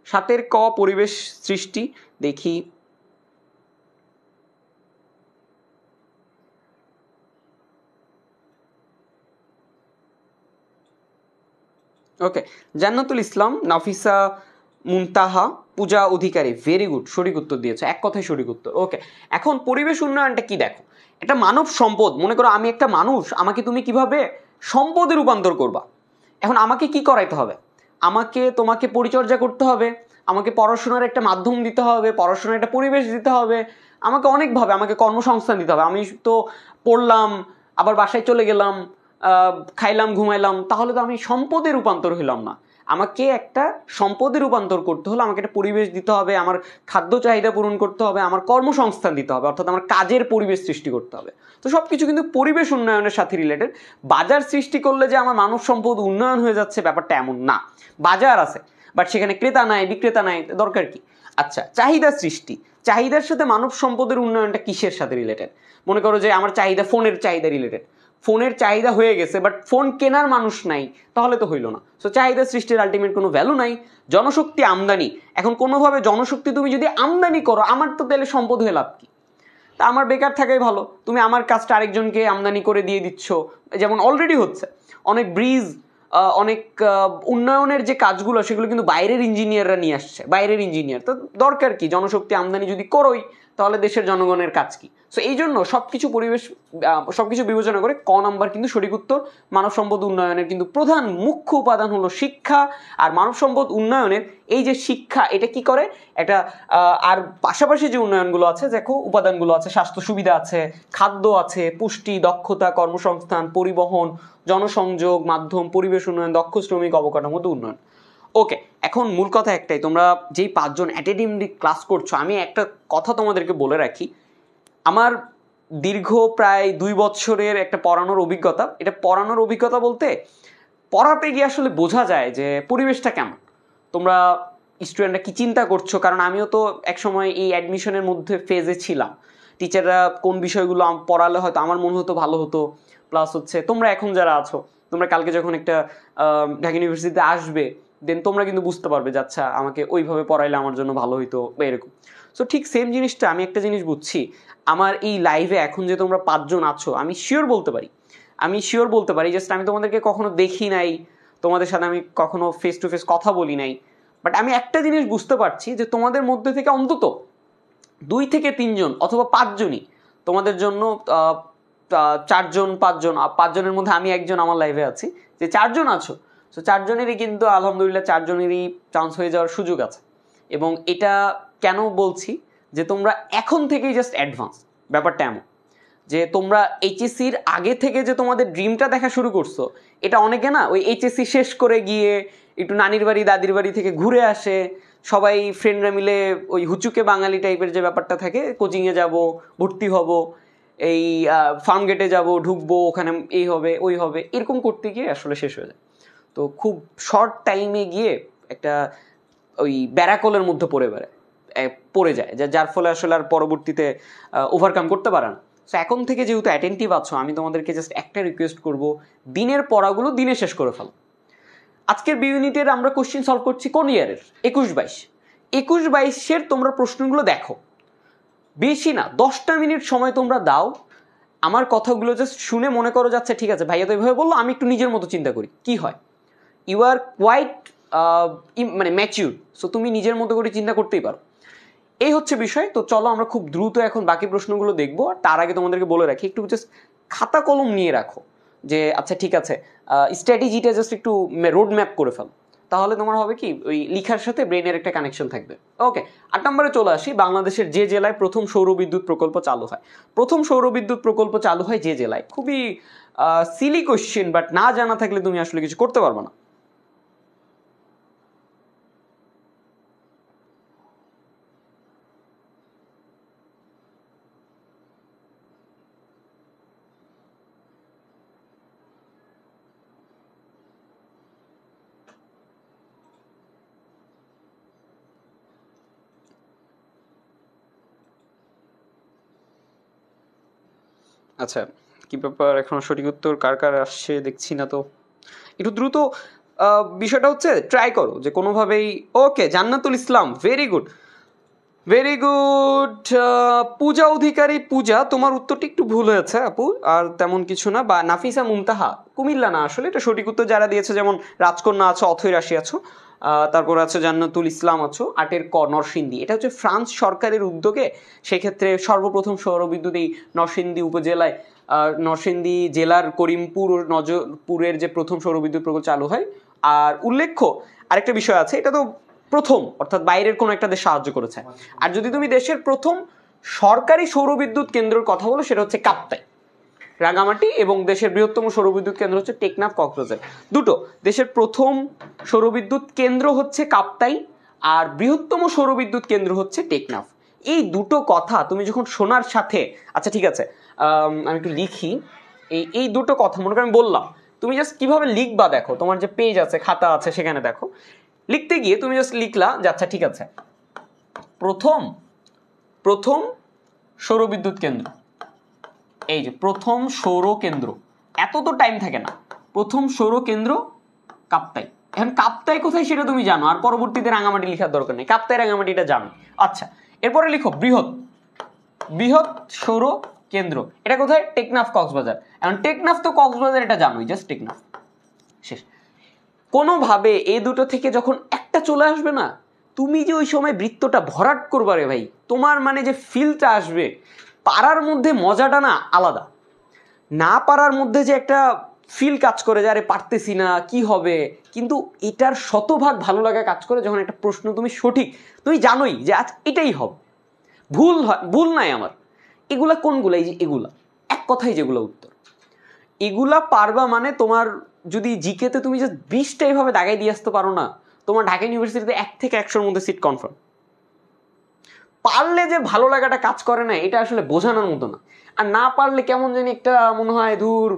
7-এর ক, পরিবেশ সৃষ্টি, দেখি। ওকে, জান্নাতুল ইসলাম, নাফিসা মুনতাহা, পূজা অধিকারী, ভেরি গুড, সঠিক উত্তর দিয়েছে, এক কথায় সঠিক উত্তর। ওকে, এখন পরিবেশ উন্নয়নটা কি দেখো, এটা মানব সম্পদ। মনে করো আমি একটা মানুষ, আমাকে তুমি কিভাবে সম্পদে রূপান্তর করবা। এখন আমাকে কি করাইতে হবে, আমাকে তোমাকে পরিচর্যা করতে হবে, আমাকে পড়াশোনার একটা মাধ্যম দিতে হবে, পড়াশোনার একটা পরিবেশ দিতে হবে, আমাকে অনেকভাবে, আমাকে কর্মসংস্থান দিতে হবে। আমি তো পড়লাম, আবার বাসায় চলে গেলাম, খাইলাম, ঘুমাইলাম, তাহলে তো আমি সম্পদে রূপান্তর হইলাম না। আমাকে একটা সম্পদে রূপান্তর করতে হলে আমাকে একটা পরিবেশ দিতে হবে, আমার খাদ্য চাহিদা পূরণ করতে হবে, আমার কর্মসংস্থান দিতে হবে, অর্থাৎ আমার কাজের পরিবেশ সৃষ্টি করতে হবে। তো সব কিছু কিন্তু পরিবেশ উন্নয়নের সাথে রিলেটেড। বাজার সৃষ্টি করলে যে আমার মানব সম্পদ উন্নয়ন হয়ে যাচ্ছে, ব্যাপারটা এমন না। বাজার আছে, বাট সেখানে ক্রেতা নাই, বিক্রেতা নাই, দরকার কি? আচ্ছা, চাহিদা সৃষ্টি, চাহিদার সাথে মানব সম্পদের উন্নয়নটা কিসের সাথে রিলেটেড? মনে করো যে আমার চাহিদা, ফোনের চাহিদা রিলেটেড। ফোনের চাহিদা হয়ে গেছে বাট ফোন কেনার মানুষ নাই, তাহলে তো হইল না। সো চাহিদা সৃষ্টির আলটিমেট কোনো ভ্যালু নাই। জনশক্তি আমদানি, এখন কোনোভাবে জনশক্তি তুমি যদি আমদানি করো, আমার তো তাহলে সম্পদ হয়ে লাভ কি? তা আমার বেকার থাকাই ভালো। তুমি আমার কাজটা আরেকজনকে আমদানি করে দিয়ে দিচ্ছ, যেমন অলরেডি হচ্ছে। অনেক ব্রিজ, অনেক উন্নয়নের যে কাজগুলো সেগুলো কিন্তু বাইরের ইঞ্জিনিয়াররা নিয়ে আসছে, বাইরের ইঞ্জিনিয়ার। তো দরকার কি জনশক্তি আমদানি যদি করোই, তাহলে দেশের জনগণের কাজ কি? সো এই জন্য সবকিছু বিবেচনা করে ক নাম্বার কিন্তু সঠিক উত্তর। মানব সম্পদ উন্নয়নের কিন্তু প্রধান মুখ্য উপাদান হলো শিক্ষা। আর মানব সম্পদ উন্নয়নের এই যে শিক্ষা, এটা কি করে একটা আর পাশাপাশি যে উন্নয়নগুলো আছে, দেখো উপাদানগুলো আছে, স্বাস্থ্য সুবিধা আছে, খাদ্য আছে, পুষ্টি, দক্ষতা, কর্মসংস্থান, পরিবহন, জনসংযোগ মাধ্যম, পরিবেশ উন্নয়ন, দক্ষ শ্রমিক, অবকাঠামোগত উন্নয়ন। ওকে, এখন মূল কথা একটাই, তোমরা যেই 5 জন অ্যাটেন্ডিভ ক্লাস করছো, আমি একটা কথা তোমাদেরকে বলে রাখি। আমার দীর্ঘ প্রায় 2 বছরের একটা পড়ানোর অভিজ্ঞতা। এটা পড়ানোর অভিজ্ঞতা বলতে পড়াতে গিয়ে আসলে বোঝা যায় যে পরিবেশটা কেমন, তোমরা স্টুডেন্টরা কি চিন্তা করছো। কারণ আমিও তো একসময় এই অ্যাডমিশনের মধ্যে ফেজে ছিলাম। টিচাররা কোন বিষয়গুলো পড়ালে হয়তো আমার মনে হতো ভালো হতো, প্লাস হচ্ছে তোমরা এখন যারা আছো, তোমরা কালকে যখন একটা ঢাকা ইউনিভার্সিটিতে আসবে, দেন তোমরা কিন্তু বুঝতে পারবে যে আচ্ছা আমাকে ওইভাবে পড়াইলে আমার জন্য ভালো হইতো বা এরকম। সো ঠিক সেম জিনিসটা আমি একটা জিনিস বুঝছি, আমার এই লাইভে এখন যে তোমরা 5 জন আছো, আমি শিওর বলতে পারি জাস্ট আমি তোমাদেরকে কখনো দেখি নাই, তোমাদের সাথে আমি কখনো ফেস টু ফেস কথা বলি নাই, বাট আমি একটা জিনিস বুঝতে পারছি যে তোমাদের মধ্যে থেকে অন্তত 2 থেকে 3 জন অথবা 5 জনই তোমাদের জন্য 4 জন 5 জন 5 জনের মধ্যে আমি একজন আমার লাইভে আছি, যে 4 জন আছো। সো 4 জনেরই কিন্তু আলহামদুলিল্লাহ 4 জনেরই চান্স হয়ে যাওয়ার সুযোগ আছে। এবং এটা কেন বলছি যে তোমরা এখন থেকেই জাস্ট অ্যাডভান্স, ব্যাপারটা এমন যে তোমরা এইচএসসির আগে থেকে যে তোমাদের ড্রিমটা দেখা শুরু করছো, এটা অনেকে না ওই এইচএসসি শেষ করে গিয়ে একটু নানির বাড়ি দাদির বাড়ি থেকে ঘুরে আসে, সবাই ফ্রেন্ডরা মিলে ওই হুচুকে বাঙালি টাইপের যে ব্যাপারটা থাকে, কোচিংয়ে যাব, ভর্তি হব, এই ফার্ম গেটে যাব, ঢুকবো, ওখানে এই হবে ওই হবে, এরকম করতে গিয়ে আসলে শেষ হয়ে যায়। তো খুব শর্ট টাইমে গিয়ে একটা ওই ব্যারাকলের মধ্যে পড়ে যায়, যার ফলে আসলে আর পরবর্তীতে ওভারকাম করতে পারে না। সো এখন থেকে যেহেতু অ্যাটেন্টিভ আছো, আমি তোমাদেরকে জাস্ট একটা রিকোয়েস্ট করব, দিনের পড়াগুলো দিনে শেষ করে ফেলো। আজকের বি ইউনিটের আমরা কোশ্চেন সলভ করছি কোন ইয়ারের? 21-22 তোমরা প্রশ্নগুলো দেখো, বেশি না 10টা মিনিট সময় তোমরা দাও, আমার কথাগুলো জাস্ট শুনে মনে করো যাচ্ছে ঠিক আছে ভাইয়া তো এইভাবে বললো, আমি একটু নিজের মতো চিন্তা করি, কি হয়? ইউ আর কোয়াইট মানে ম্যাচিউর, সো তুমি নিজের মতো করে চিন্তা করতেই পারো। এই হচ্ছে বিষয়। তো চলো আমরা খুব দ্রুত এখন বাকি প্রশ্নগুলো দেখবো। আর তার আগে তোমাদেরকে বলে রাখি, একটু জাস্ট খাতা কলম নিয়ে রাখো, যে আচ্ছা ঠিক আছে স্ট্র্যাটেজিটা জাস্ট একটু রোড ম্যাপ করে ফেলো, তাহলে তোমার হবে কি ওই লিখার সাথে ব্রেনের একটা কানেকশন থাকবে। ওকে, 8 নম্বরে চলে আসি। বাংলাদেশের যে জেলায় প্রথম সৌরবিদ্যুৎ প্রকল্প চালু হয়? প্রথম সৌরবিদ্যুৎ প্রকল্প চালু হয় যে জেলায়। খুবই সিলি কোশ্চেন, বাট না জানা থাকলে তুমি আসলে কিছু করতে পারবে না। আচ্ছা, কি ব্যাপার, এখনো সঠিক উত্তর কার কার আসছে দেখছি না তো, একটু দ্রুত বিষয়টা হচ্ছে ট্রাই করো যে কোনোভাবেই। ওকে, জান্নাতুল ইসলাম, ভেরি গুড ভেরি গুড। পূজা অধিকারী, পূজা তোমার উত্তরটি একটু ভুল হয়েছে আপু, আর তেমন কিছু না। বা নাফিসা মুমতাহা, কুমিল্লা না আসলে, এটা সঠিক উত্তর যারা দিয়েছে যেমন রাজকন্যা আছো, অথৈ রাশি আছো, তারপর আছে জান্নাতুল ইসলাম আছো, 8 ক নরসিংদী। এটা হচ্ছে ফ্রান্স সরকারের উদ্যোগে, সেক্ষেত্রে সর্বপ্রথম সৌরবিদ্যুৎ এই নরসিংদী উপজেলায়, নরসিংদী জেলার করিমপুর ও নজরপুরের যে প্রথম সৌরবিদ্যুৎ প্রকল্প চালু হয়। আর উল্লেখ্য আরেকটা বিষয় আছে, এটা তো প্রথম, অর্থাৎ বাইরের কোনো একটা দেশ সাহায্য করেছে। আর যদি তুমি দেশের প্রথম সরকারি সৌরবিদ্যুৎ কেন্দ্রের কথা বলো, সেটা হচ্ছে কাপ্তাই রাঙামাটি, এবং দেশের বৃহত্তম সৌরবিদ্যুৎ কেন্দ্র হচ্ছে টেকনাফ কক্সবাজার। দুটো দেশের প্রথম সৌরবিদ্যুৎ কেন্দ্র হচ্ছে কাপ্তাই, আর বৃহত্তম সৌরবিদ্যুৎ কেন্দ্র হচ্ছে টেকনাফ। এই দুটো কথা তুমি যখন শোনার সাথে, আচ্ছা ঠিক আছে আমি একটু লিখি, এই দুটো কথা মনে করো আমি বললাম, তুমি জাস্ট কিভাবে লিখবা দেখো, তোমার যে পেজ আছে, খাতা আছে, সেখানে দেখো। লিখতে গিয়ে তুমি জাস্ট লিখলা যে আচ্ছা ঠিক আছে প্রথম সৌরবিদ্যুৎ কেন্দ্র, এই যে প্রথম সৌর কেন্দ্র, এত তো টাইম থাকে না। প্রথম সৌর কেন্দ্র কাপ্তাই। এখন কাপ্তাই কোথায় সেটা তুমি জানো, আর পরবর্তীতে রাঙামাটি লেখার দরকার নেই, কাপ্তাই রাঙামাটিটা জানো। আচ্ছা, এরপরে লিখো বৃহৎ, বৃহৎ সৌর কেন্দ্র এটা কোথায়? টেকনাফ কক্সবাজার। এখন টেকনাফ তো কক্সবাজার এটা জানোই, জাস্ট টেকনাফ, শেষ। কোনোভাবে এই দুটো থেকে যখন একটা চলে আসবে না, তুমি যে ওই সময় বৃত্তটা ভরাট করবা রে ভাই, তোমার মানে যে ফিলটা আসবে, পারার মধ্যে মজাটা না আলাদা, না পারার মধ্যে যে একটা ফিল কাজ করে যে আরে পারতেছি না কি হবে, কিন্তু এটার শতভাগ ভালো লাগা কাজ করে যখন একটা প্রশ্ন তুমি সঠিক, তুমি জানোই যে আজ এটাই হবে, ভুল হয়, ভুল নাই আমার। এগুলা কোনগুলা? এই যে এগুলা, এক কথাই যেগুলো উত্তর, এগুলা পারবা মানে তোমার যদি জিকেতে তুমি জাস্ট 20টা এইভাবে দাগাই দিয়ে আসতে পারো না, তোমার ঢাকা ইউনিভার্সিটিতে 1 থেকে 100-র মধ্যে সিট কনফার্ম। পারলে যে ভালো লাগাটা কাজ করে না এটা আসলে বোঝানোর মতো না, আর না পারলে কেমন জানি একটা মনে হয় দূর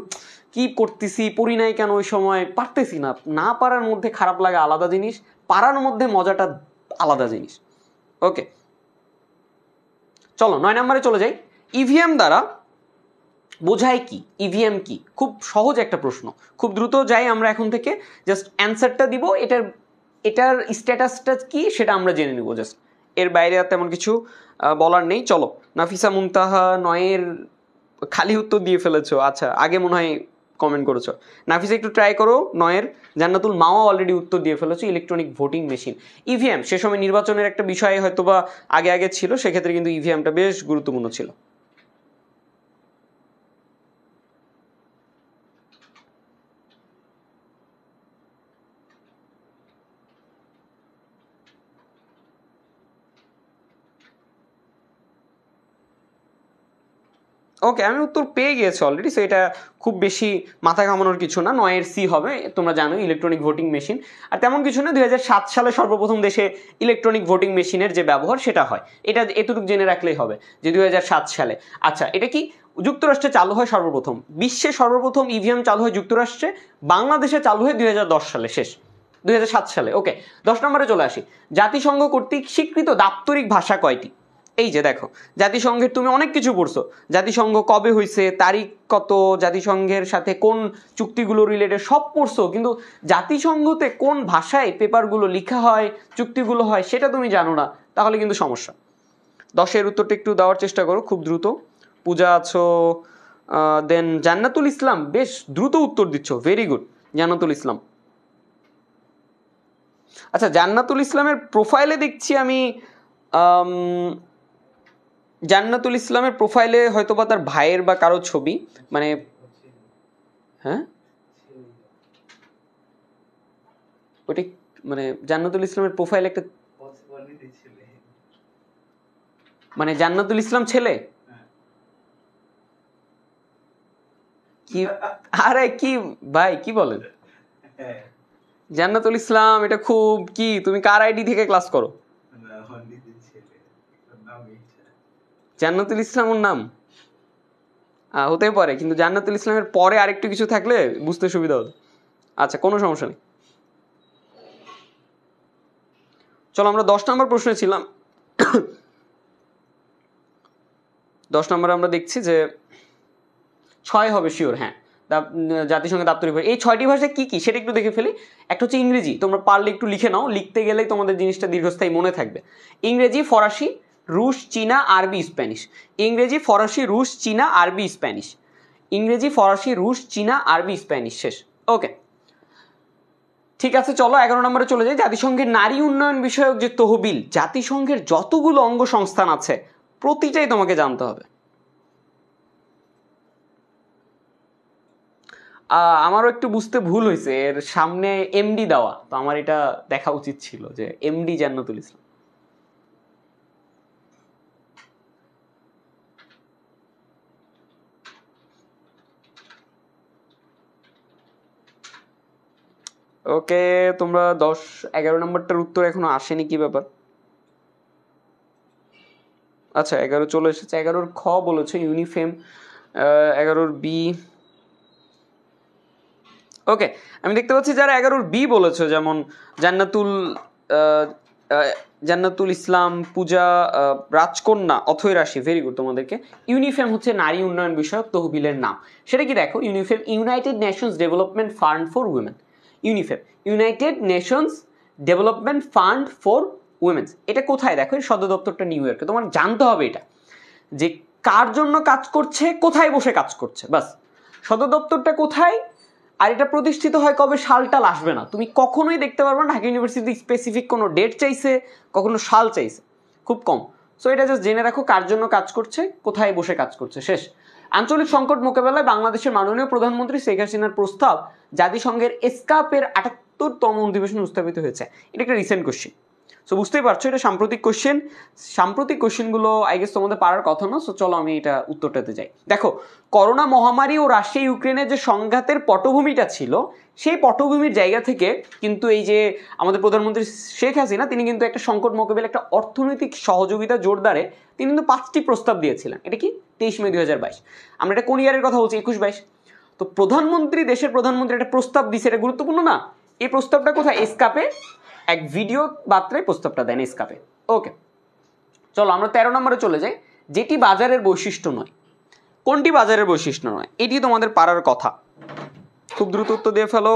কি করতেছি, পড়ি নাই কেন ওই সময়, পারতেছি না। না পারার মধ্যে খারাপ লাগা আলাদা জিনিস, পারার মধ্যে মজাটা আলাদা জিনিস। ওকে, চলো 9 নম্বরে চলে যাই। ইভিএম দ্বারা বোঝায় কি? ইভিএম কি? খুব সহজ একটা প্রশ্ন, খুব দ্রুত যাই আমরা এখন থেকে, জাস্ট অ্যান্সারটা দিব, এটার স্ট্যাটাসটা কি সেটা আমরা জেনে নিব জাস্ট, এর বাইরে আর তেমন কিছু বলার নেই। চলো, নাফিসা মুনতাহা 9-এর খালি উত্তর দিয়ে ফেলেছো। আচ্ছা, আগে মনে হয় কমেন্ট করেছো। নাফিসা একটু ট্রাই করো 9-এর। জান্নাতুল মাওয়া অলরেডি উত্তর দিয়ে ফেলেছো, ইলেকট্রনিক ভোটিং মেশিন। ইভিএম সে সময় নির্বাচনের একটা বিষয় হয়তো বা আগে আগে ছিল, সেক্ষেত্রে কিন্তু ইভিএমটা বেশ গুরুত্বপূর্ণ ছিল। ওকে, আমি উত্তর পেয়ে গিয়েছি অলরেডি, সো এটা খুব বেশি মাথা ঘামানোর কিছু না। 9-এর সি হবে, তোমরা জানো ইলেকট্রনিক ভোটিং মেশিন। আর তেমন কিছু না, 2007 সালে সর্বপ্রথম দেশে ইলেকট্রনিক ভোটিং মেশিনের যে ব্যবহার সেটা হয়, এটা এতটুকু জেনে রাখলেই হবে যে 2007 সালে। আচ্ছা, এটা কি যুক্তরাষ্ট্রে চালু হয় সর্বপ্রথম, বিশ্বে সর্বপ্রথম ইভিএম চালু হয় যুক্তরাষ্ট্রে, বাংলাদেশে চালু হয় 2010 সালে, শেষ 2007 সালে। ওকে, 10 নম্বরে চলে আসি। জাতিসংঘ কর্তৃক স্বীকৃত দাপ্তরিক ভাষা কয়টি? এই যে দেখো, জাতিসংঘের তুমি অনেক কিছু পড়ছো, জাতিসংঘ কবে হয়েছে, তারিখ কত, জাতিসংঘের সাথে কোন চুক্তিগুলো রিলেটেড সব পড়ছো, কিন্তু জাতিসংঘতে কোন ভাষায় পেপারগুলো লেখা হয়, চুক্তিগুলো হয়, সেটা তুমি জানো না, তাহলে কিন্তু সমস্যা। 10-এর উত্তরটা একটু দেওয়ার চেষ্টা করো খুব দ্রুত। পূজা আছো, দেন জান্নাতুল ইসলাম, বেশ দ্রুত উত্তর দিচ্ছ, ভেরি গুড জান্নাতুল ইসলাম। আচ্ছা, জান্নাতুল ইসলামের প্রোফাইলে দেখছি আমি, জান্নাতুল ইসলামের প্রোফাইলে হয়তোবা তার ভাইয়ের বা কারো ছবি, মানে হ্যাঁ ওটা, মানে জান্নাতুল ইসলামের প্রোফাইলে একটা, মানে জান্নাতুল ইসলাম ছেলে কি? আরে কি ভাই, কি বলেন? জান্নাতুল ইসলাম এটা খুব কি, তুমি কার আইডি থেকে ক্লাস করো? জান্নাতুল ইসলাম ওর নাম হতে পারে, কিন্তু জান্নাতুল ইসলামের পরে আরেকটু কিছু থাকলে বুঝতে সুবিধা হতো। আচ্ছা, কোনো সমস্যা নেই। চলো, আমরা 10 নম্বর প্রশ্নে ছিলাম। 10 নম্বরে আমরা দেখছি যে 6 হবে শিওর, হ্যাঁ, জাতিসংঘের দাপ্তরিক ভাষা। এই 6টি ভাষা কি কি সেটা একটু দেখে ফেলি। একটা হচ্ছে ইংরেজি, তোমরা পারলে একটু লিখে নাও, লিখতে গেলেই তোমাদের জিনিসটা দীর্ঘস্থায়ী মনে থাকবে। ইংরেজি, ফরাসি, রুশ, চীনা, আরবি, স্প্যানিশ। ইংরেজি, ফরাসি, রুশ, চীনা, আরবি, স্প্যানিশ। ইংরেজি, ফরাসি, রুশ, চীনা, আরবি, স্প্যানিশ, শেষ। ওকে, ঠিক আছে, চলো 11 নম্বরে চলে যাই। জাতিসংঘের নারী উন্নয়ন বিষয়ক যে তহবিল, জাতিসংঘের যতগুলো অঙ্গ সংস্থান আছে প্রতিটাই তোমাকে জানতে হবে। আমারও একটু বুঝতে ভুল হয়েছে, এর সামনে এমডি দেওয়া, তো আমার এটা দেখা উচিত ছিল যে এমডি জান্নাতুল ইসলাম। ওকে, তোমরা 10-11 নম্বরটার উত্তর এখনো আসেনি, কি ব্যাপার? আচ্ছা, 11 চলে এসেছে। 11-র খ বলেছে ইউনিফেম, 11-র বি। ওকে, আমি দেখতে পাচ্ছি যারা 11-র বি বলেছো, যেমন জান্নাতুল জান্নাতুল ইসলাম, পূজা, রাজকন্যা, অথৈ রাশি, ভেরি গুড তোমাদেরকে। ইউনিফেম হচ্ছে নারী উন্নয়ন বিষয়ক তহবিলের নাম। সেটা কি দেখো, UNIFEM United Nations development fund for women. UNIFEM United Nations development fund for women's. এটা কোথায় দেখো, এর সদর দপ্তরটা নিউ ইয়র্কে। তোমার জানতে হবে এটা যে কার জন্য কাজ করছে, কোথায় বসে কাজ করছে, বাস। সদর দপ্তরটা কোথায় আর এটা প্রতিষ্ঠিত হয় কবে, সালটাল আসবে না, তুমি কখনোই দেখতে পারবে না ঢাকা ইউনিভার্সিটি স্পেসিফিক কোনো ডেট চাইছে, কখনো সাল চাইছে, খুব কম। সো এটা জাস্ট জেনে রাখো কার জন্য কাজ করছে, কোথায় বসে কাজ করছে, শেষ। আঞ্চলিক সংকট মোকাবেলায় বাংলাদেশের মাননীয় প্রধানমন্ত্রী শেখ হাসিনার প্রস্তাব জাতিসংঘের এসকাপের 78তম অধিবেশনে উত্থাপিত হয়েছে। এটা একটা রিসেন্ট কোশ্চেন। সো বুঝতেই পারছো এটা সাম্প্রতিক কোশ্চেন। সাম্প্রতিক কোশ্চেনগুলো আই গেস তোমাদের পারার কথা না। সো চলো আমি এটা উত্তরটাতে যাই। দেখো, করোনা মহামারী ও রাশিয়া ইউক্রেনের যে সংঘাতের পটভূমিটা ছিল, সেই পটভূমির জায়গা থেকে কিন্তু এই যে আমাদের প্রধানমন্ত্রী শেখ হাসিনা, তিনি কিন্তু একটা সংকট মোকাবেলা, একটা অর্থনৈতিক সহযোগিতা জোরদারে তিনি কিন্তু 5টি প্রস্তাব দিয়েছিলেন। এটা কি 23 মে 2022। আমরা এটা কোন ইয়ারের কথা বলছি, 21-22। তো প্রধানমন্ত্রী, দেশের প্রধানমন্ত্রী একটা প্রস্তাব দিয়েছে, এটা গুরুত্বপূর্ণ না? এই প্রস্তাবটা কোথায়, এসকাপে এক ভিডিও বার্তায় প্রস্তাবটা দেন এসকাপে। ওকে, চলো আমরা 13 নম্বরে চলে যাই। যেটি বাজারের বৈশিষ্ট্য নয়। কোনটি বাজারের বৈশিষ্ট্য নয়, এটি তোমাদের পারার কথা। খুব দ্রুত উত্তর দিয়ে ফেলো।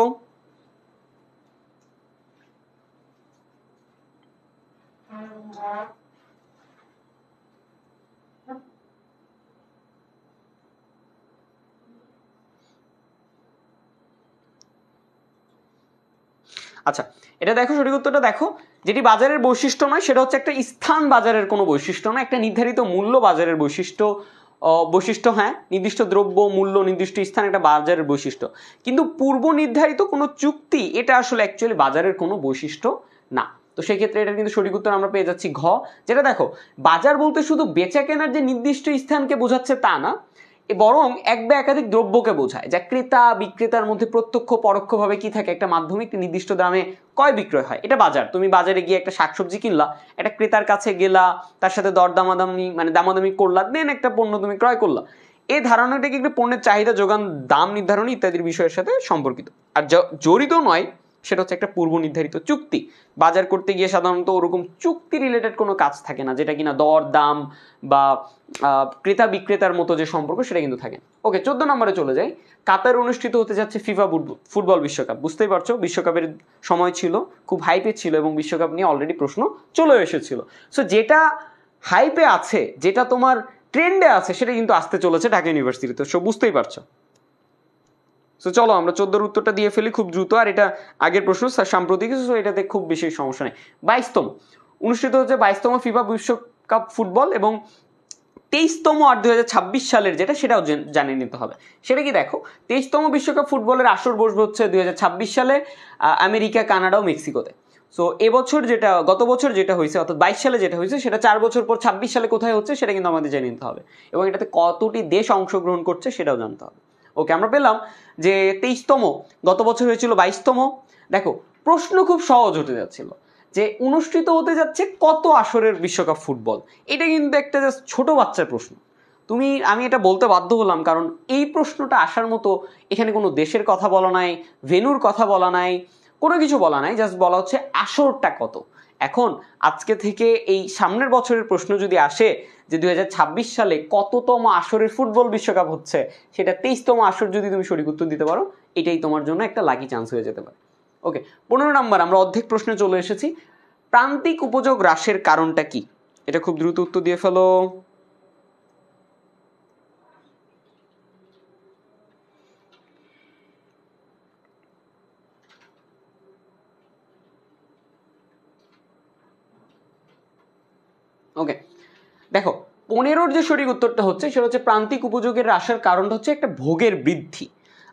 আচ্ছা, এটা দেখো, সঠিক উত্তরটা দেখো। যেটি বাজারের বৈশিষ্ট্য নয় সেটা হচ্ছে একটা স্থান বাজারের কোনো বৈশিষ্ট্য নয়, একটা নির্ধারিত মূল্য বাজারের বৈশিষ্ট্য। হ্যাঁ, নির্দিষ্ট দ্রব্য মূল্য, নির্দিষ্ট স্থান একটা বাজারের বৈশিষ্ট্য, কিন্তু পূর্ব নির্ধারিত কোনো চুক্তি এটা আসলে অ্যাকচুয়ালি বাজারের কোনো বৈশিষ্ট্য না। তো সেই ক্ষেত্রে এটা কিন্তু সঠিক উত্তর আমরা পেয়ে যাচ্ছি ঘ। যেটা দেখো, বাজার বলতে শুধু বেচা কেনার যে নির্দিষ্ট স্থানকে বোঝাচ্ছে তা না, বরং এক বা একাধিক দ্রব্যকে বোঝায়, যা ক্রেতা বিক্রেতার মধ্যে প্রত্যক্ষ পরোক্ষভাবে কি থাকে, একটা মাধ্যমে একটি নির্দিষ্ট দামে ক্রয় বিক্রয় হয়। এটা বাজার। তুমি বাজারে গিয়ে একটা শাকসবজি কিনলা, একটা ক্রেতার কাছে গেলা, তার সাথে দামাদামি করলা, দেন একটা পণ্য তুমি ক্রয় করলা। এই ধারণাটা কি একটা পণ্যের চাহিদা, যোগান, দাম নির্ধারণ ইত্যাদির বিষয়ের সাথে সম্পর্কিত। আর জড়িত নয় সেটা হচ্ছে একটা পূর্ব নির্ধারিত চুক্তি। বাজার করতে গিয়ে সাধারণত ওরকম চুক্তি রিলেটেড কোনো কাজ থাকে না, যেটা কিনা দর দাম বা ক্রেতা বিক্রেতার মতো যে সম্পর্ক সেটা কিন্তু থাকে না। ওকে, 14 নম্বরে চলে যাই। কাতার অনুষ্ঠিত হতে যাচ্ছে ফিফা ফুটবল বিশ্বকাপ। বুঝতেই পারছো, বিশ্বকাপের সময় ছিল, খুব হাইপে ছিল এবং বিশ্বকাপ নিয়ে অলরেডি প্রশ্ন চলে এসেছিল। সো যেটা হাইপে আছে, যেটা তোমার ট্রেন্ডে আছে, সেটা কিন্তু আসতে চলেছে ঢাকা ইউনিভার্সিটিতে। সো বুঝতেই পারছো। সো চলো আমরা 14-র উত্তরটা দিয়ে ফেলি খুব দ্রুত। আর এটা আগের প্রশ্ন, সাম্প্রতিক, সো এটাতে খুব বেশি সমস্যা নেই। 22তম অনুষ্ঠিত হচ্ছে 22তম ফিফা বিশ্বকাপ ফুটবল, এবং 23তম আর 2026 সালের যেটা, সেটাও জানিয়ে নিতে হবে। সেটা কি দেখো, 23তম বিশ্বকাপ ফুটবলের আসর বসবে হচ্ছে 2026 সালে আমেরিকা, কানাডা ও মেক্সিকোতে। সো এবছর যেটা, গত বছর যেটা হয়েছে, অর্থাৎ 22 সালে যেটা হয়েছে, সেটা 4 বছর পর 26 সালে কোথায় হচ্ছে সেটা কিন্তু আমাদের জানিয়ে নিতে হবে, এবং এটাতে কতটি দেশ অংশগ্রহণ করছে সেটাও জানতে হবে। ওকে, আমরা পেলাম যে 23তম, গত বছর হয়েছিল 22তম। দেখো, প্রশ্ন খুব সহজ হতে যাচ্ছিল যে অনুষ্ঠিত হতে যাচ্ছে কত আসরের বিশ্বকাপ ফুটবল। এটা কিন্তু একটা জাস্ট ছোট বাচ্চার প্রশ্ন। আমি এটা বলতে বাধ্য হলাম, কারণ এই প্রশ্নটা আসার মতো এখানে কোনো দেশের কথা বলা নাই, ভেন্যুর কথা বলা নাই, কোনো কিছু বলা নাই, জাস্ট বলা হচ্ছে আসরটা কত। এখন আজকে থেকে এই সামনের বছরের প্রশ্ন যদি আসে যে 2026 সালে কততম আসরের ফুটবল বিশ্বকাপ হচ্ছে, সেটা 23তম আসর যদি তুমি সঠিক উত্তর দিতে পারো, এটাই তোমার জন্য একটা লাকি চান্স হয়ে যেতে পারে। ওকে, 15 নম্বর, আমরা অর্ধেক প্রশ্নে চলে এসেছি। প্রান্তিক উপযোগ হ্রাসের কারণটা কি? এটা খুব দ্রুত উত্তর দিয়ে ফেলো। ওকে, দেখো, 15-র যে সঠিক উত্তরটা হচ্ছে সেটা হচ্ছে প্রান্তিক উপযোগের হ্রাসের কারণটা হচ্ছে একটা ভোগের বৃদ্ধি।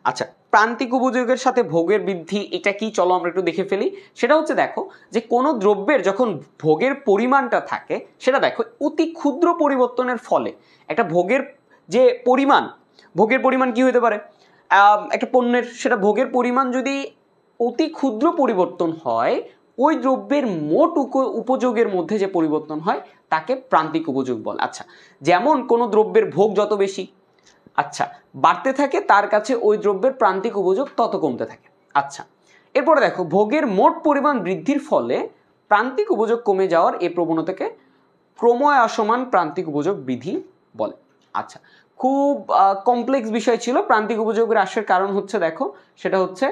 আচ্ছা, প্রান্তিক উপযোগের সাথে ভোগের বৃদ্ধি এটা কি, চলো আমরা একটু দেখে ফেলি। সেটা হচ্ছে, দেখো, যে কোনো দ্রব্যের যখন ভোগের পরিমাণটা থাকে, সেটা দেখো অতি ক্ষুদ্র পরিবর্তনের ফলে একটা ভোগের পরিমাণ কি হতে পারে, একটা পণ্যের, সেটা ভোগের পরিমাণ যদি অতি ক্ষুদ্র পরিবর্তন হয়, ওই দ্রব্যের মোট উপযোগের মধ্যে যে পরিবর্তন হয় তাকে প্রান্তিক উপযোগ বলে। আচ্ছা, যেমন কোনো দ্রব্যের ভোগ যত বেশি বাড়তে থাকে, তার কাছে ওই দ্রব্যের প্রান্তিক উপযোগ তত কমতে থাকে। আচ্ছা, এরপরে দেখো, ভোগের মোট পরিমাণ বৃদ্ধির ফলে প্রান্তিক উপযোগ কমে যাওয়ার এই প্রবণতাকে ক্রমহ্রাসমান প্রান্তিক উপযোগ বৃদ্ধি বলে। আচ্ছা, খুব কমপ্লেক্স বিষয় ছিল। প্রান্তিক উপযোগ হ্রাসের কারণ হচ্ছে, দেখো, সেটা হচ্ছে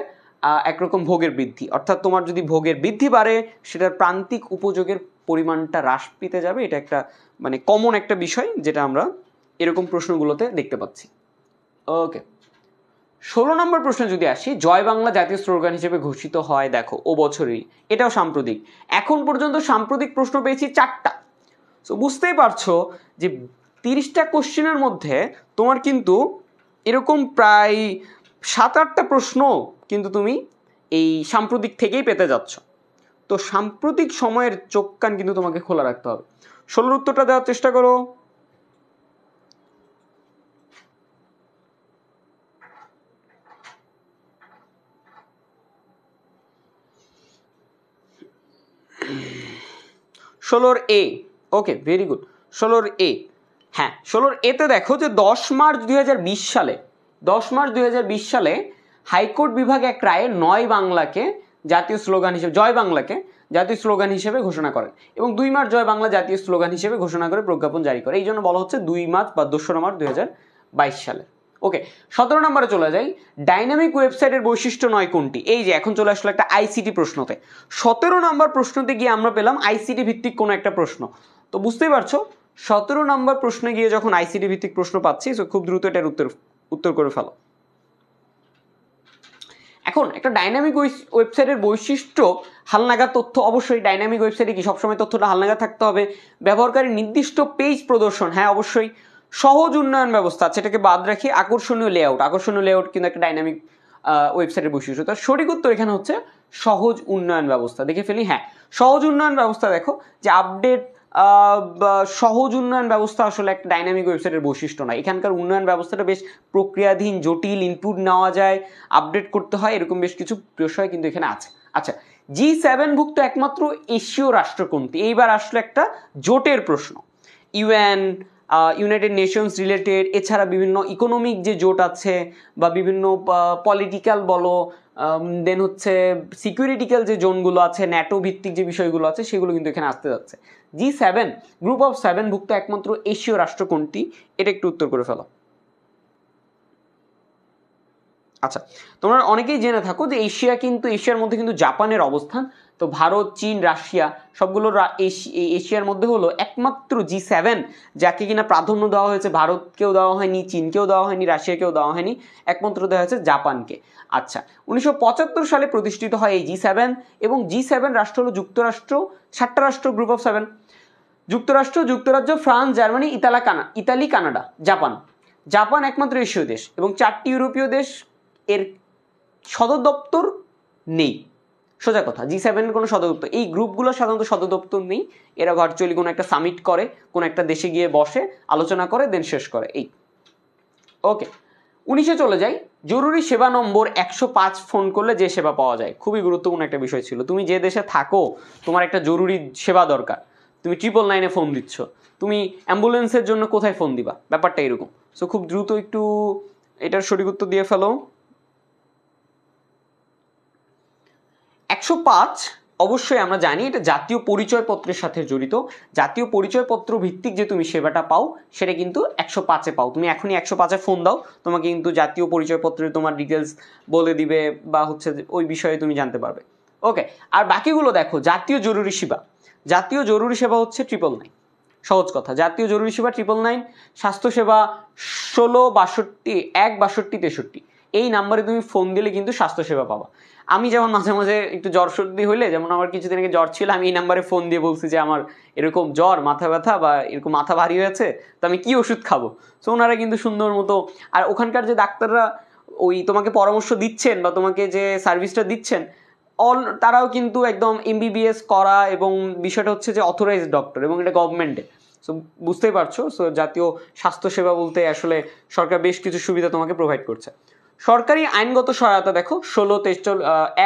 একরকম ভোগের বৃদ্ধি, অর্থাৎ তোমার যদি ভোগের বৃদ্ধি বাড়ে সেটার প্রান্তিক উপযোগের পরিমাণটা হ্রাস পেতে যাবে। এটা একটা মানে কমন একটা বিষয় যেটা আমরা এরকম প্রশ্নগুলোতে দেখতে পাচ্ছি। ওকে, 16 নম্বর প্রশ্নে যদি আসি, জয় বাংলা জাতীয় স্লোগান হিসেবে ঘোষিত হয়, দেখো, ও বছরই, এটাও সাম্প্রতিক। এখন পর্যন্ত সাম্প্রতিক প্রশ্ন পেয়েছি 4টা। সো বুঝতেই পারছো যে 30টা কোশ্চেনের মধ্যে তোমার কিন্তু এরকম প্রায় 7-8টা প্রশ্ন কিন্তু তুমি এই সাম্প্রতিক থেকেই পেতে যাচ্ছ। তো সাম্প্রতিক সময়ের চোখ কান কিন্তু তোমাকে খোলা রাখতে হবে। 16 উত্তরটা দেওয়ার চেষ্টা করো। ষোলোর এ। ওকে, ভেরি গুড। 16 এ, হ্যাঁ, 16 এতে দেখো যে 10 মার্চ 2020 সালে হাইকোর্ট বিভাগ এক রায়ে জয় বাংলাকে জাতীয় স্লোগান হিসেবে ঘোষণা করেন এবং 2 মার্চ জয় বাংলা জাতীয় স্লোগান হিসেবে ঘোষণা করে প্রজ্ঞাপন জারি করে। এই জন্য বলা হচ্ছে 2 মার্চ বা 2রা মার্চ 2022 সালে। ওকে, 17 নম্বরে চলে যাই। ডাইনামিক ওয়েবসাইটের বৈশিষ্ট্য নয় কোনটি? এই যে এখন চলে আসলো একটা আইসিটি প্রশ্নতে। 17 নম্বর প্রশ্নতে গিয়ে আমরা পেলাম আইসিটি ভিত্তিক কোনো একটা প্রশ্ন। তো বুঝতেই পারছো 17 নম্বর প্রশ্নে গিয়ে যখন আইসিটি ভিত্তিক প্রশ্ন পাচ্ছি, তো খুব দ্রুত এটার উত্তর করে ফেলো। এখন একটা ডাইনামিক ওয়েবসাইটের বৈশিষ্ট্য হালনাগাদ তথ্য। অবশ্যই ডাইনামিক ওয়েবসাইটে কি সবসময় তথ্যটা হালনাগাদ থাকতে হবে? ব্যবহারকারী নির্দিষ্ট পেজ প্রদর্শন, হ্যাঁ অবশ্যই। সহজ উন্নয়ন ব্যবস্থা, সেটাকে বাদ রাখি। আকর্ষণীয় লেআউট কিন্তু একটা ডাইনামিক ওয়েবসাইটের বৈশিষ্ট্য। তার সঠিক উত্তর এখানে হচ্ছে সহজ উন্নয়ন ব্যবস্থা। দেখে ফেলি, হ্যাঁ, সহজ উন্নয়ন ব্যবস্থা। দেখো যে আপডেট সহজ উন্নয়ন ব্যবস্থা আসলে একটা ডাইনামিক ওয়েবসাইটের বৈশিষ্ট্য নয়। এখানকার উন্নয়ন ব্যবস্থাটা বেশ প্রক্রিয়াধীন, জটিল, ইনপুট নেওয়া যায়, আপডেট করতে হয়, এরকম বেশ কিছু বিষয় কিন্তু এখানে আছে। আচ্ছা, G7 ভুক্ত একমাত্র এশীয় রাষ্ট্র কোনটি? এইবার আসলে একটা জোটের প্রশ্ন। ইউনাইটেড নেশনস রিলেটেড, এছাড়া বিভিন্ন ইকোনমিক যে জোট আছে বা বিভিন্ন পলিটিক্যাল বলো, দেন হচ্ছে সিকিউরিটিক্যাল যে জোনগুলো আছে, ন্যাটো ভিত্তিক যে বিষয়গুলো আছে, সেগুলো কিন্তু এখানে আসতে যাচ্ছে। G7 গ্রুপ অফ 7 ভুক্ত একমাত্র এশীয় রাষ্ট্র কোনটি? এটা একটু উত্তর করে ফেলো। আচ্ছা, তোমরা অনেকেই জেনে থাকো যে এশিয়ার মধ্যে কিন্তু জাপানের অবস্থান। তো ভারত, চীন, রাশিয়া সবগুলো এশিয়ার মধ্যে হলো একমাত্র G7 যাকে কিনা প্রাধান্য দেওয়া হয়েছে। ভারতকেও দেওয়া হয়নি, চীনকেও দেওয়া হয়নি, রাশিয়াকেও দেওয়া হয়নি, একমাত্র দেওয়া হয়েছে জাপানকে। আচ্ছা, 1975 সালে প্রতিষ্ঠিত হয় এই G7 এবং G7 রাষ্ট্র হলো যুক্তরাষ্ট্র, 7টা রাষ্ট্র গ্রুপ অফ 7, যুক্তরাজ্য, France, Germany, Italy, Canada, Japan একমাত্র এশীয় দেশ এবং 4টি ইউরোপীয় দেশ। এর সদর দপ্তর নেই, সোজা কথা। G7 এর কোনো সদর দপ্তর, এই গ্রুপগুলো সাধারণত সদর দপ্তর নেই। এরা ভার্চুয়ালি কোনো একটা সামিট করে, কোনো একটা দেশে গিয়ে বসে, আলোচনা করে, দেন শেষ করে। এই ওকে, 19-এ চলে যাই। জরুরি সেবা নম্বর 105 ফোন করলে যে সেবা পাওয়া যায়, খুবই গুরুত্বপূর্ণ একটা বিষয় ছিল। তুমি যে দেশে থাকো, তোমার একটা জরুরি সেবা দরকার, তুমি 999-এ ফোন দিচ্ছ, তুমি অ্যাম্বুলেন্সের জন্য কোথায় ফোন দিবা? ব্যাপারটা এরকম। সো খুব দ্রুত একটু এটার সঠিক উত্তর দিয়ে ফেলো। 105 অবশ্যই আমরা জানি এটা জাতীয় পরিচয়পত্রের সাথে জড়িত। জাতীয় পরিচয়পত্র ভিত্তিক যে তুমি সেবাটা পাও সেটা কিন্তু 105-এ পাও। তুমি এখনই 105-এ ফোন দাও, তোমাকে কিন্তু জাতীয় পরিচয়পত্রের তোমার ডিটেলস বলে দিবে বা হচ্ছে ওই বিষয়ে তুমি জানতে পারবে। ওকে, আর বাকিগুলো দেখো। জাতীয় জরুরি সেবা হচ্ছে 999, সহজ কথা। জাতীয় জরুরি সেবা 999। স্বাস্থ্যসেবা 1662 এই নাম্বারে তুমি ফোন দিলে কিন্তু স্বাস্থ্যসেবা পাবা। আমি যেমন মাঝে মাঝে একটু জ্বর সর্দি হইলে, যেমন আমার কিছুদিন আগে জ্বর ছিল, আমি এই নাম্বারে ফোন দিয়ে বলছি যে আমার এরকম জ্বর, মাথা ব্যথা বা এরকম মাথা ভারী হয়েছে, তো আমি কি ওষুধ খাবো। সো ওনারা কিন্তু সুন্দর মতো, আর ওখানকার যে ডাক্তাররা ওই তোমাকে পরামর্শ দিচ্ছেন বা তোমাকে যে সার্ভিসটা দিচ্ছেন, তারাও কিন্তু একদম MBBS করা, এবং বিষয়টা হচ্ছে যে অথরাইজড ডক্টর, এবং এটা গভর্নমেন্টে। সো বুঝতেই পারছো। সো জাতীয় স্বাস্থ্যসেবা বলতে আসলে সরকার বেশ কিছু সুবিধা তোমাকে প্রোভাইড করছে। সরকারি আইনগত সহায়তা দেখো 16,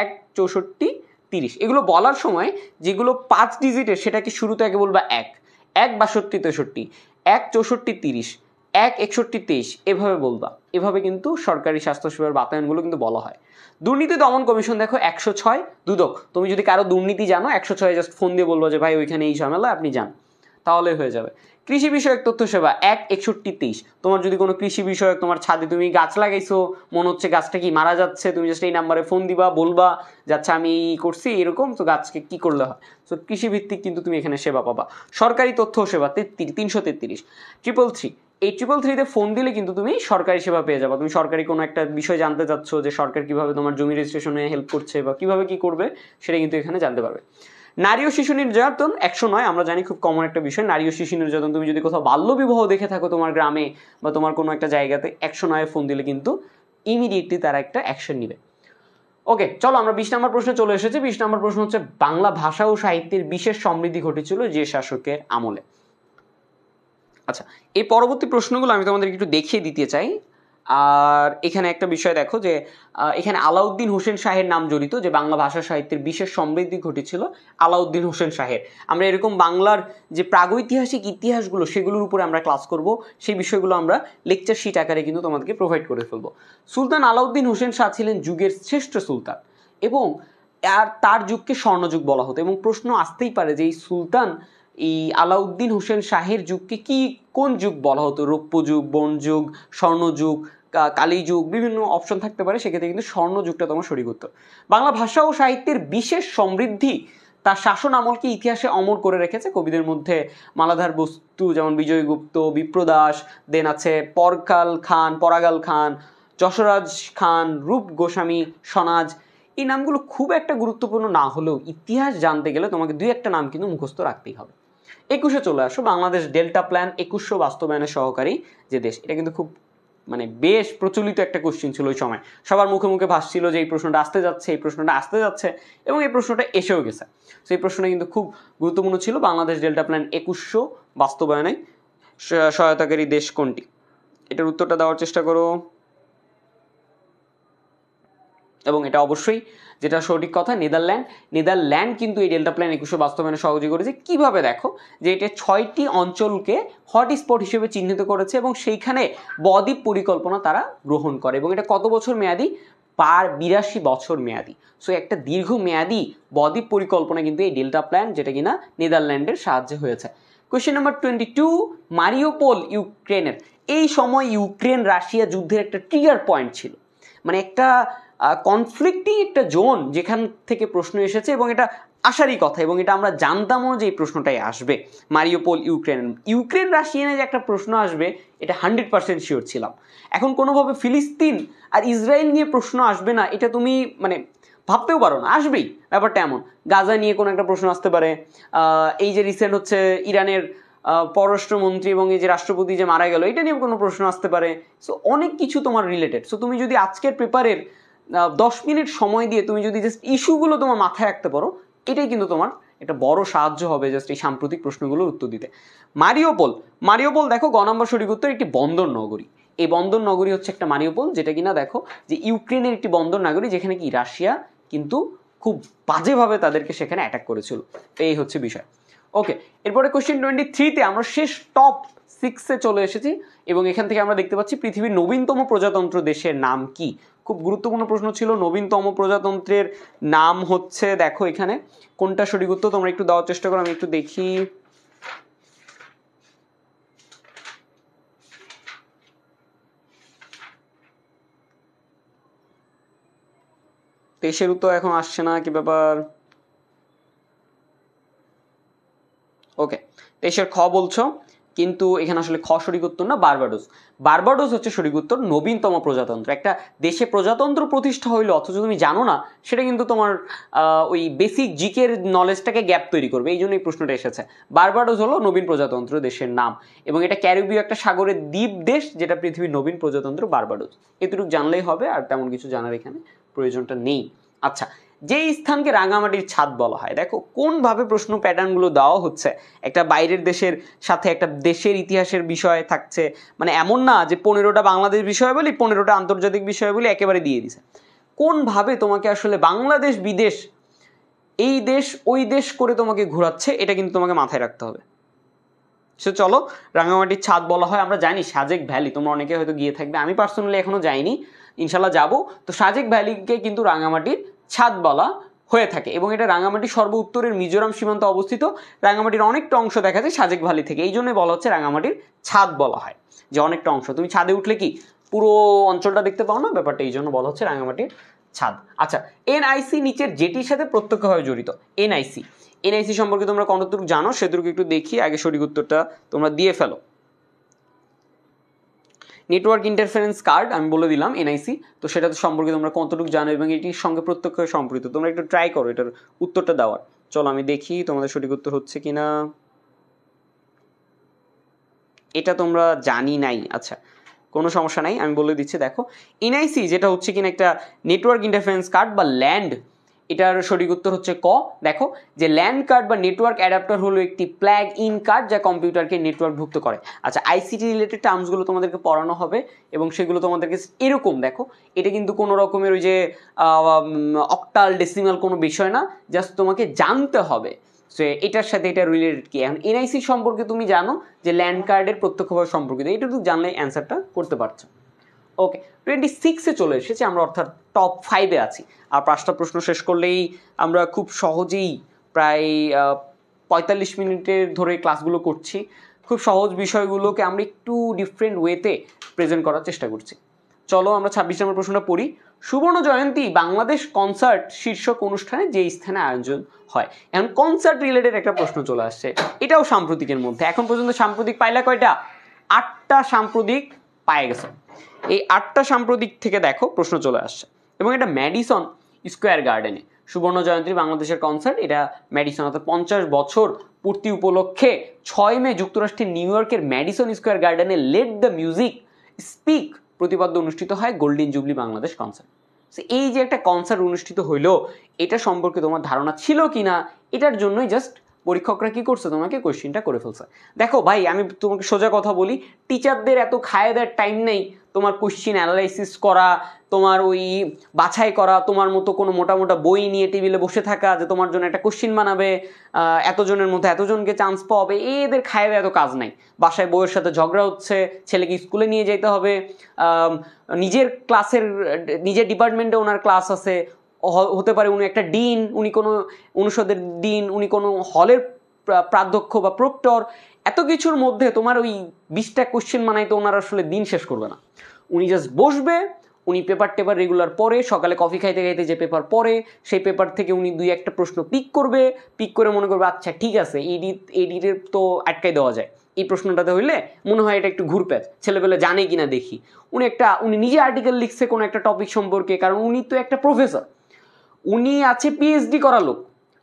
1, 64, 30। এগুলো বলার সময় যেগুলো 5 ডিজিটের সেটাকে শুরুতে আগে বলবা 1, 62, 63, 1, 64, 30, 16123 এভাবে বলবা, এভাবে কিন্তু সরকারি স্বাস্থ্যসেবার বাতায়নগুলো কিন্তু বলা হয়। দুর্নীতি দমন কমিশন দেখো 106 দুদক, তুমি যদি কারো দুর্নীতি জানো 106 জাস্ট ফোন দিয়ে বলবো যে ভাই ওইখানে এই ঝামেলা, আপনি যান, তাহলে হয়ে যাবে। কৃষি বিষয়ক তথ্য সেবা 16123, তোমার যদি কোনো কৃষি বিষয়ক, তোমার ছাদে তুমি গাছ লাগাইছো, মনে হচ্ছে গাছটা কি মারা যাচ্ছে, তুমি জাস্ট এই নাম্বারে ফোন দিবা, বলবা যাচ্ছে আমি করছি এরকম, তো গাছকে কি করলে হয়, তো কৃষি ভিত্তিক কিন্তু তুমি এখানে সেবা পাবা। সরকারি তথ্য সেবা 333। 333, এই 333-তে ফোন দিলে কিন্তু তুমি সরকারি সেবা পেয়ে যাবে। তুমি সরকারি কোনো একটা বিষয় জানতে চাচ্ছ যে সরকার কিভাবে তোমার জমি রেজিস্ট্রেশনে হেল্প করছে বা কিভাবে কি করবে, সেটা কিন্তু এখানে জানতে পারবে। নারী ও শিশু নির্যাতন 109, আমরা জানি খুব কমন একটা বিষয় নারী ও শিশু নির্যাতন। তুমি যদি কোথাও বাল্য বিবাহ দেখে থাকো তোমার গ্রামে বা তোমার কোনো একটা জায়গাতে, 109-এ ফোন দিলে কিন্তু ইমিডিয়েটলি তারা একটা অ্যাকশন নিবে। ওকে, চলো আমরা 20 নম্বর প্রশ্নে চলে এসেছি। 20 নম্বর প্রশ্ন হচ্ছে বাংলা ভাষা ও সাহিত্যের বিশেষ সমৃদ্ধি ঘটেছিল যে শাসকের আমলে। আচ্ছা, এই পরবর্তী প্রশ্নগুলো আমি তোমাদের একটু দেখিয়ে দিতে চাই। আর এখানে একটা বিষয় দেখো যে এখানে আলাউদ্দিন হোসেন শাহের নাম জড়িত, যে বাংলা ভাষা সাহিত্যের বিশেষ সমৃদ্ধি ঘটেছিল আলাউদ্দিন হোসেন শাহের। আমরা এরকম বাংলার যে প্রাগৈতিহাসিক ইতিহাসগুলো সেগুলোর উপরে আমরা ক্লাস করব, সেই বিষয়গুলো আমরা লেকচার শিট আকারে কিন্তু তোমাদেরকে প্রোভাইড করে ফেলবো। সুলতান আলাউদ্দিন হোসেন শাহ ছিলেন যুগের শ্রেষ্ঠ সুলতান এবং তার যুগকে স্বর্ণযুগ বলা হতো। এবং প্রশ্ন আসতেই পারে যে এই সুলতান, এই আলাউদ্দিন হোসেন শাহের যুগকে কি কোন যুগ বলা হতো, রৌপ্য যুগ, বন যুগ, স্বর্ণযুগ, কালী যুগ, বিভিন্ন অপশন থাকতে পারে, সেক্ষেত্রে কিন্তু স্বর্ণ যুগটা তোমার সঠিক উত্তর। বাংলা ভাষা ও সাহিত্যের বিশেষ সমৃদ্ধি তার শাসন আমলকে ইতিহাসে অমর করে রেখেছে। কবিদের মধ্যে মালাধার বস্তু যেমন বিজয়গুপ্ত, বিপ্রদাস, দেন আছে পরাগাল খান, যশোরাজ খান, রূপ গোস্বামী, সনাজ, এই নামগুলো খুব একটা গুরুত্বপূর্ণ না হলেও ইতিহাস জানতে গেলে তোমাকে দুই একটা নাম কিন্তু মুখস্থ রাখতেই হবে। 21-এ চলে আসো, বাংলাদেশ ডেল্টা প্ল্যান 2100 বাস্তবায়নের সহকারী যে দেশ, এটা কিন্তু খুব বেশ প্রচলিত একটা কোশ্চিন ছিল ওই সময়। সবার মুখে মুখে ভাসছিল যে এই প্রশ্নটা আসতে যাচ্ছে, এই প্রশ্নটা আসতে যাচ্ছে, এবং এই প্রশ্নটা এসেও গেছে। সেই প্রশ্নটা কিন্তু খুব গুরুত্বপূর্ণ ছিল। বাংলাদেশ ডেল্টা প্ল্যান 2100 বাস্তবায়নে সহায়তাকারী দেশ কোনটি? এটার উত্তরটা দেওয়ার চেষ্টা করো। এবং এটা অবশ্যই যেটা সঠিক কথা, নেদারল্যান্ড কিন্তু এই ডেল্টা প্ল্যান 2100 বাস্তবায়নে সহযোগী করেছে। কিভাবে? দেখো যে এটা 6টি অঞ্চলকে হটস্পট হিসেবে চিহ্নিত করেছে এবং সেইখানে বদ্বীপ পরিকল্পনা তারা গ্রহণ করে, এবং এটা কত বছর মেয়াদি? 82 বছর মেয়াদি। সো একটা দীর্ঘ মেয়াদি বদ্বীপ পরিকল্পনা কিন্তু এই ডেল্টা প্ল্যান, যেটা কিনা নেদারল্যান্ডের সাহায্যে হয়েছে। কোয়েশ্চেন নাম্বার 22, মারিউপোল ইউক্রেনের, এই সময় ইউক্রেন রাশিয়া যুদ্ধের একটা ট্রিগার পয়েন্ট ছিল, একটা কনফ্লিক্টিং একটা জোন যেখান থেকে প্রশ্ন এসেছে, এবং এটা আসারই কথা, এবং এটা আমরা জানতামও যে এই প্রশ্নটাই আসবে। মারিউপোল ইউক্রেন রাশিয়ানে যে একটা প্রশ্ন আসবে এটা 100% শিওর ছিলাম। এখন কোনোভাবে ফিলিস্তিন আর ইসরায়েল নিয়ে প্রশ্ন আসবে না এটা তুমি ভাবতেও পারো না, আসবেই। ব্যাপারটা এমন। গাজা নিয়ে কোনো একটা প্রশ্ন আসতে পারে, এই যে রিসেন্ট হচ্ছে ইরানের পররাষ্ট্রমন্ত্রী এবং এই যে রাষ্ট্রপতি যে মারা গেল, এটা নিয়ে কোনো প্রশ্ন আসতে পারে। সো অনেক কিছু তোমার রিলেটেড। সো তুমি যদি আজকের পেপারের 10 মিনিট সময় দিয়ে তুমি যদি জাস্ট ইস্যুগুলো তোমার মাথায় রাখতে পারো, এটাই কিন্তু তোমার একটা বড় সাহায্য হবে জাস্ট এই সাম্প্রতিক প্রশ্নগুলোর উত্তর দিতে। মারিউপোল দেখো গ নম্বর সঠিক উত্তর, একটি বন্দর নগরী। এই বন্দর নগরী হচ্ছে একটা মারিউপোল, যেটা কিনা দেখো যে ইউক্রেনের একটি বন্দর নগরী, যেখানে কি রাশিয়া কিন্তু খুব বাজেভাবে তাদেরকে সেখানে অ্যাটাক করেছিল। এই হচ্ছে বিষয়। ওকে, এরপরে কোশ্চেন 23-তে আমরা শেষ টপ 6-এ চলে এসেছি, এবং এখান থেকে আমরা দেখতে পাচ্ছি পৃথিবীর নবীনতম প্রজাতন্ত্র দেশের নাম কি। খুব গুরুত্বপূর্ণ প্রশ্ন ছিল। নবীনতম প্রজাতন্ত্রের নাম হচ্ছে, দেখো এখানে কোনটা সঠিক উত্তর তোমরা একটু দেওয়ার চেষ্টা করো, আমি একটু দেখি। দেশের উত্তর এখন আসছে না, কি ব্যাপার? ওকে, দেশের খ বলছো, কিন্তু এখানে আসলে খ সঠিক উত্তর না, বারবাডোস হচ্ছে সঠিক উত্তর। নবীনতম প্রজাতন্ত্র, একটা দেশে প্রজাতন্ত্র প্রতিষ্ঠা হইলো অথচ তুমি জানো না, সেটা কিন্তু তোমার ওই বেসিক জিকের নলেজটাকে গ্যাপ তৈরি করবে। এই জন্য এই প্রশ্নটা এসেছে। বারবাডোস হলো নবীন প্রজাতন্ত্র দেশের নাম, এবং এটা ক্যারিবীয় একটা সাগরের দ্বীপ দেশ, যেটা পৃথিবীর নবীন প্রজাতন্ত্র বারবাডোস। এতটুকু জানলেই হবে, আর তেমন কিছু জানার এখানে প্রয়োজনটা নেই। আচ্ছা, যেই স্থানকে রাঙামাটির ছাদ বলা হয়, দেখো কোনভাবে প্রশ্ন প্যাটার্নগুলো দেওয়া হচ্ছে। একটা বাইরের দেশের সাথে একটা দেশের ইতিহাসের বিষয় থাকছে, এমন না যে 15টা বাংলাদেশ বিষয় বলি 15টা আন্তর্জাতিক বিষয় বলি একেবারে দিয়ে দিছে। কোনভাবে তোমাকে আসলে বাংলাদেশ বিদেশ, এই দেশ ওই দেশ করে তোমাকে ঘোরাচ্ছে, এটা কিন্তু তোমাকে মাথায় রাখতে হবে। সে চলো, রাঙামাটির ছাদ বলা হয়, আমরা জানি সাজেক ভ্যালি, তোমরা অনেকে হয়তো গিয়ে থাকবে, আমি পার্সোনালি এখনো যাইনি, ইনশাল্লাহ যাবো। তো সাজেক ভ্যালিকে কিন্তু রাঙামাটির ছাদ বলা হয়ে থাকে, এবং এটা রাঙামাটির সর্ব উত্তরের মিজোরাম সীমান্তে অবস্থিত। রাঙামাটির অনেকটা অংশ দেখা যায় সাজেক ভ্যালি থেকে, এই জন্যই বলা হচ্ছে রাঙামাটির ছাদ বলা হয়, যে অনেকটা অংশ তুমি ছাদে উঠলে কি পুরো অঞ্চলটা দেখতে পাও না, ব্যাপারটা এই জন্য বলা হচ্ছে রাঙামাটির ছাদ। আচ্ছা, এনআইসি নিচের যেটির সাথে প্রত্যক্ষভাবে জড়িত। এনআইসি সম্পর্কে তোমরা কতটুকু জানো সেটুকু একটু দেখি, আগে সঠিক উত্তরটা তোমরা দিয়ে ফেলো। নেটওয়ার্ক ইন্টারফারেন্স কার্ড আমি বলে দিলাম এনআইসি, তো সেটা সম্পর্কে তোমরা কতটুকু জানো এবং এটির সঙ্গে প্রত্যক্ষ সম্পৃক্ত, তোমরা একটু ট্রাই করো এটার উত্তরটা দেওয়ার। চলো আমি দেখি তোমাদের সঠিক উত্তর হচ্ছে কিনা। এটা তোমরা জানি নাই, আচ্ছা কোনো সমস্যা নাই, আমি বলে দিচ্ছি। দেখো, এনআইসি যেটা হচ্ছে কিনা একটা নেটওয়ার্ক ইন্টারফারেন্স কার্ড বা ল্যান্ড, এটার সঠিক উত্তর হচ্ছে ক। দেখো, যে ল্যান্ড কার্ড বা নেটওয়ার্ক অ্যাডাপ্টার হলো একটি প্লাগ ইন কার্ড যা কম্পিউটারকে নেটওয়ার্কভুক্ত করে। আচ্ছা, আইসিটি রিলেটেড টার্মসগুলো তোমাদেরকে পড়ানো হবে এবং সেগুলো তোমাদেরকে এরকম, দেখো এটা কিন্তু কোনো রকমের ওই যে অক্টাল ডেসিমাল কোনো বিষয় না, জাস্ট তোমাকে জানতে হবে সো এটার সাথে এটা রিলেটেড কি। এখন এনআইসি সম্পর্কে তুমি জানো যে ল্যান্ড কার্ডের প্রত্যক্ষভাবে সম্পর্কিত, এইটুকু জানলে অ্যান্সারটা করতে পারছো। ওকে, 26-এ চলে এসেছি আমরা, অর্থাৎ টপ 5-এ আছি। আর 5টা প্রশ্ন শেষ করলেই আমরা খুব সহজেই প্রায় 45 মিনিটের ধরে ক্লাসগুলো করছি। খুব সহজ বিষয়গুলোকে আমরা একটু ডিফারেন্ট ওয়েতে প্রেজেন্ট করার চেষ্টা করছি। চলো আমরা 26 নম্বর প্রশ্নটা পড়ি। সুবর্ণ জয়ন্তী বাংলাদেশ কনসার্ট শীর্ষক অনুষ্ঠানে যে স্থানে আয়োজন হয়। এখন কনসার্ট রিলেটেড একটা প্রশ্ন চলে আসছে, এটাও সাম্প্রতিকের মধ্যে। এখন পর্যন্ত সাম্প্রতিক পাইলা কয়টা? 8টা সাম্প্রতিক পায়ে গেছে। এই 8টা সাম্প্রতিক থেকে দেখো প্রশ্ন চলে আসছে, এবং এটা ম্যাডিসন স্কোয়ার গার্ডেনে সুবর্ণ জয়ন্তী বাংলাদেশের কনসার্ট, এটা ম্যাডিসন, অর্থাৎ 50 বছর পূর্তি উপলক্ষে 6 মে যুক্তরাষ্ট্রের নিউ ইয়র্কের ম্যাডিসন স্কোয়ার গার্ডেনে লেট দ্য মিউজিক স্পিক প্রতিপাদ্য অনুষ্ঠিত হয় গোল্ডেন জুবলি বাংলাদেশ কনসার্ট। এই যে একটা কনসার্ট অনুষ্ঠিত হইলো, এটা সম্পর্কে তোমার ধারণা ছিল কিনা, এটার জন্যই জাস্ট পরীক্ষকরা কি করছে, তোমাকে কোয়েশ্চেনটা করে ফেলছে। দেখো ভাই, আমি তোমাকে সোজা কথা বলি, টিচারদের এত খায় দেওয়ার টাইম নেই তোমার কোয়েশ্চেন অ্যানালাইসিস করা, তোমার ওই বাছাই করা, তোমার মতো কোনো মোটা মোটা বই নিয়ে টেবিলে বসে থাকা যে তোমার জন্য একটা কোয়েশ্চেন বানাবে, এতজনের মধ্যে এতজনকে চান্স পাবে, এদের খায় দেওয়া এত কাজ নাই। বাসায় বউয়ের সাথে ঝগড়া হচ্ছে, ছেলেকে স্কুলে নিয়ে যেতে হবে, নিজের ক্লাসের নিজের ডিপার্টমেন্টে ওনার ক্লাস আছে, হতে পারে উনি একটা ডিন, উনি কোনো অনুষদের ডিন, উনি কোনো হলের প্রাধ্যক্ষ বা প্রক্টর, এত কিছুর মধ্যে তোমার ওই 20টা কোশ্চেন বানাইতে ওনার আসলে দিন শেষ করবে না। উনি জাস্ট বসবে, উনি পেপার টেপার রেগুলার পড়ে, সকালে কফি খাইতে খাইতে যে পেপার পড়ে সেই পেপার থেকে উনি 2-1টা প্রশ্ন পিক করবে, পিক করে মনে করবে আচ্ছা ঠিক আছে এডিটের তো আটকাই দেওয়া যায়, এই প্রশ্নটাতে হইলে মনে হয় এটা একটু ঘুরপ্যাচ, ছেলেবেলে জানে কিনা দেখি। উনি নিজে আর্টিকেল লিখছে কোনো একটা টপিক সম্পর্কে, কারণ উনি তো একটা প্রফেসর, উনি আছে পিএইচডি করা লোক।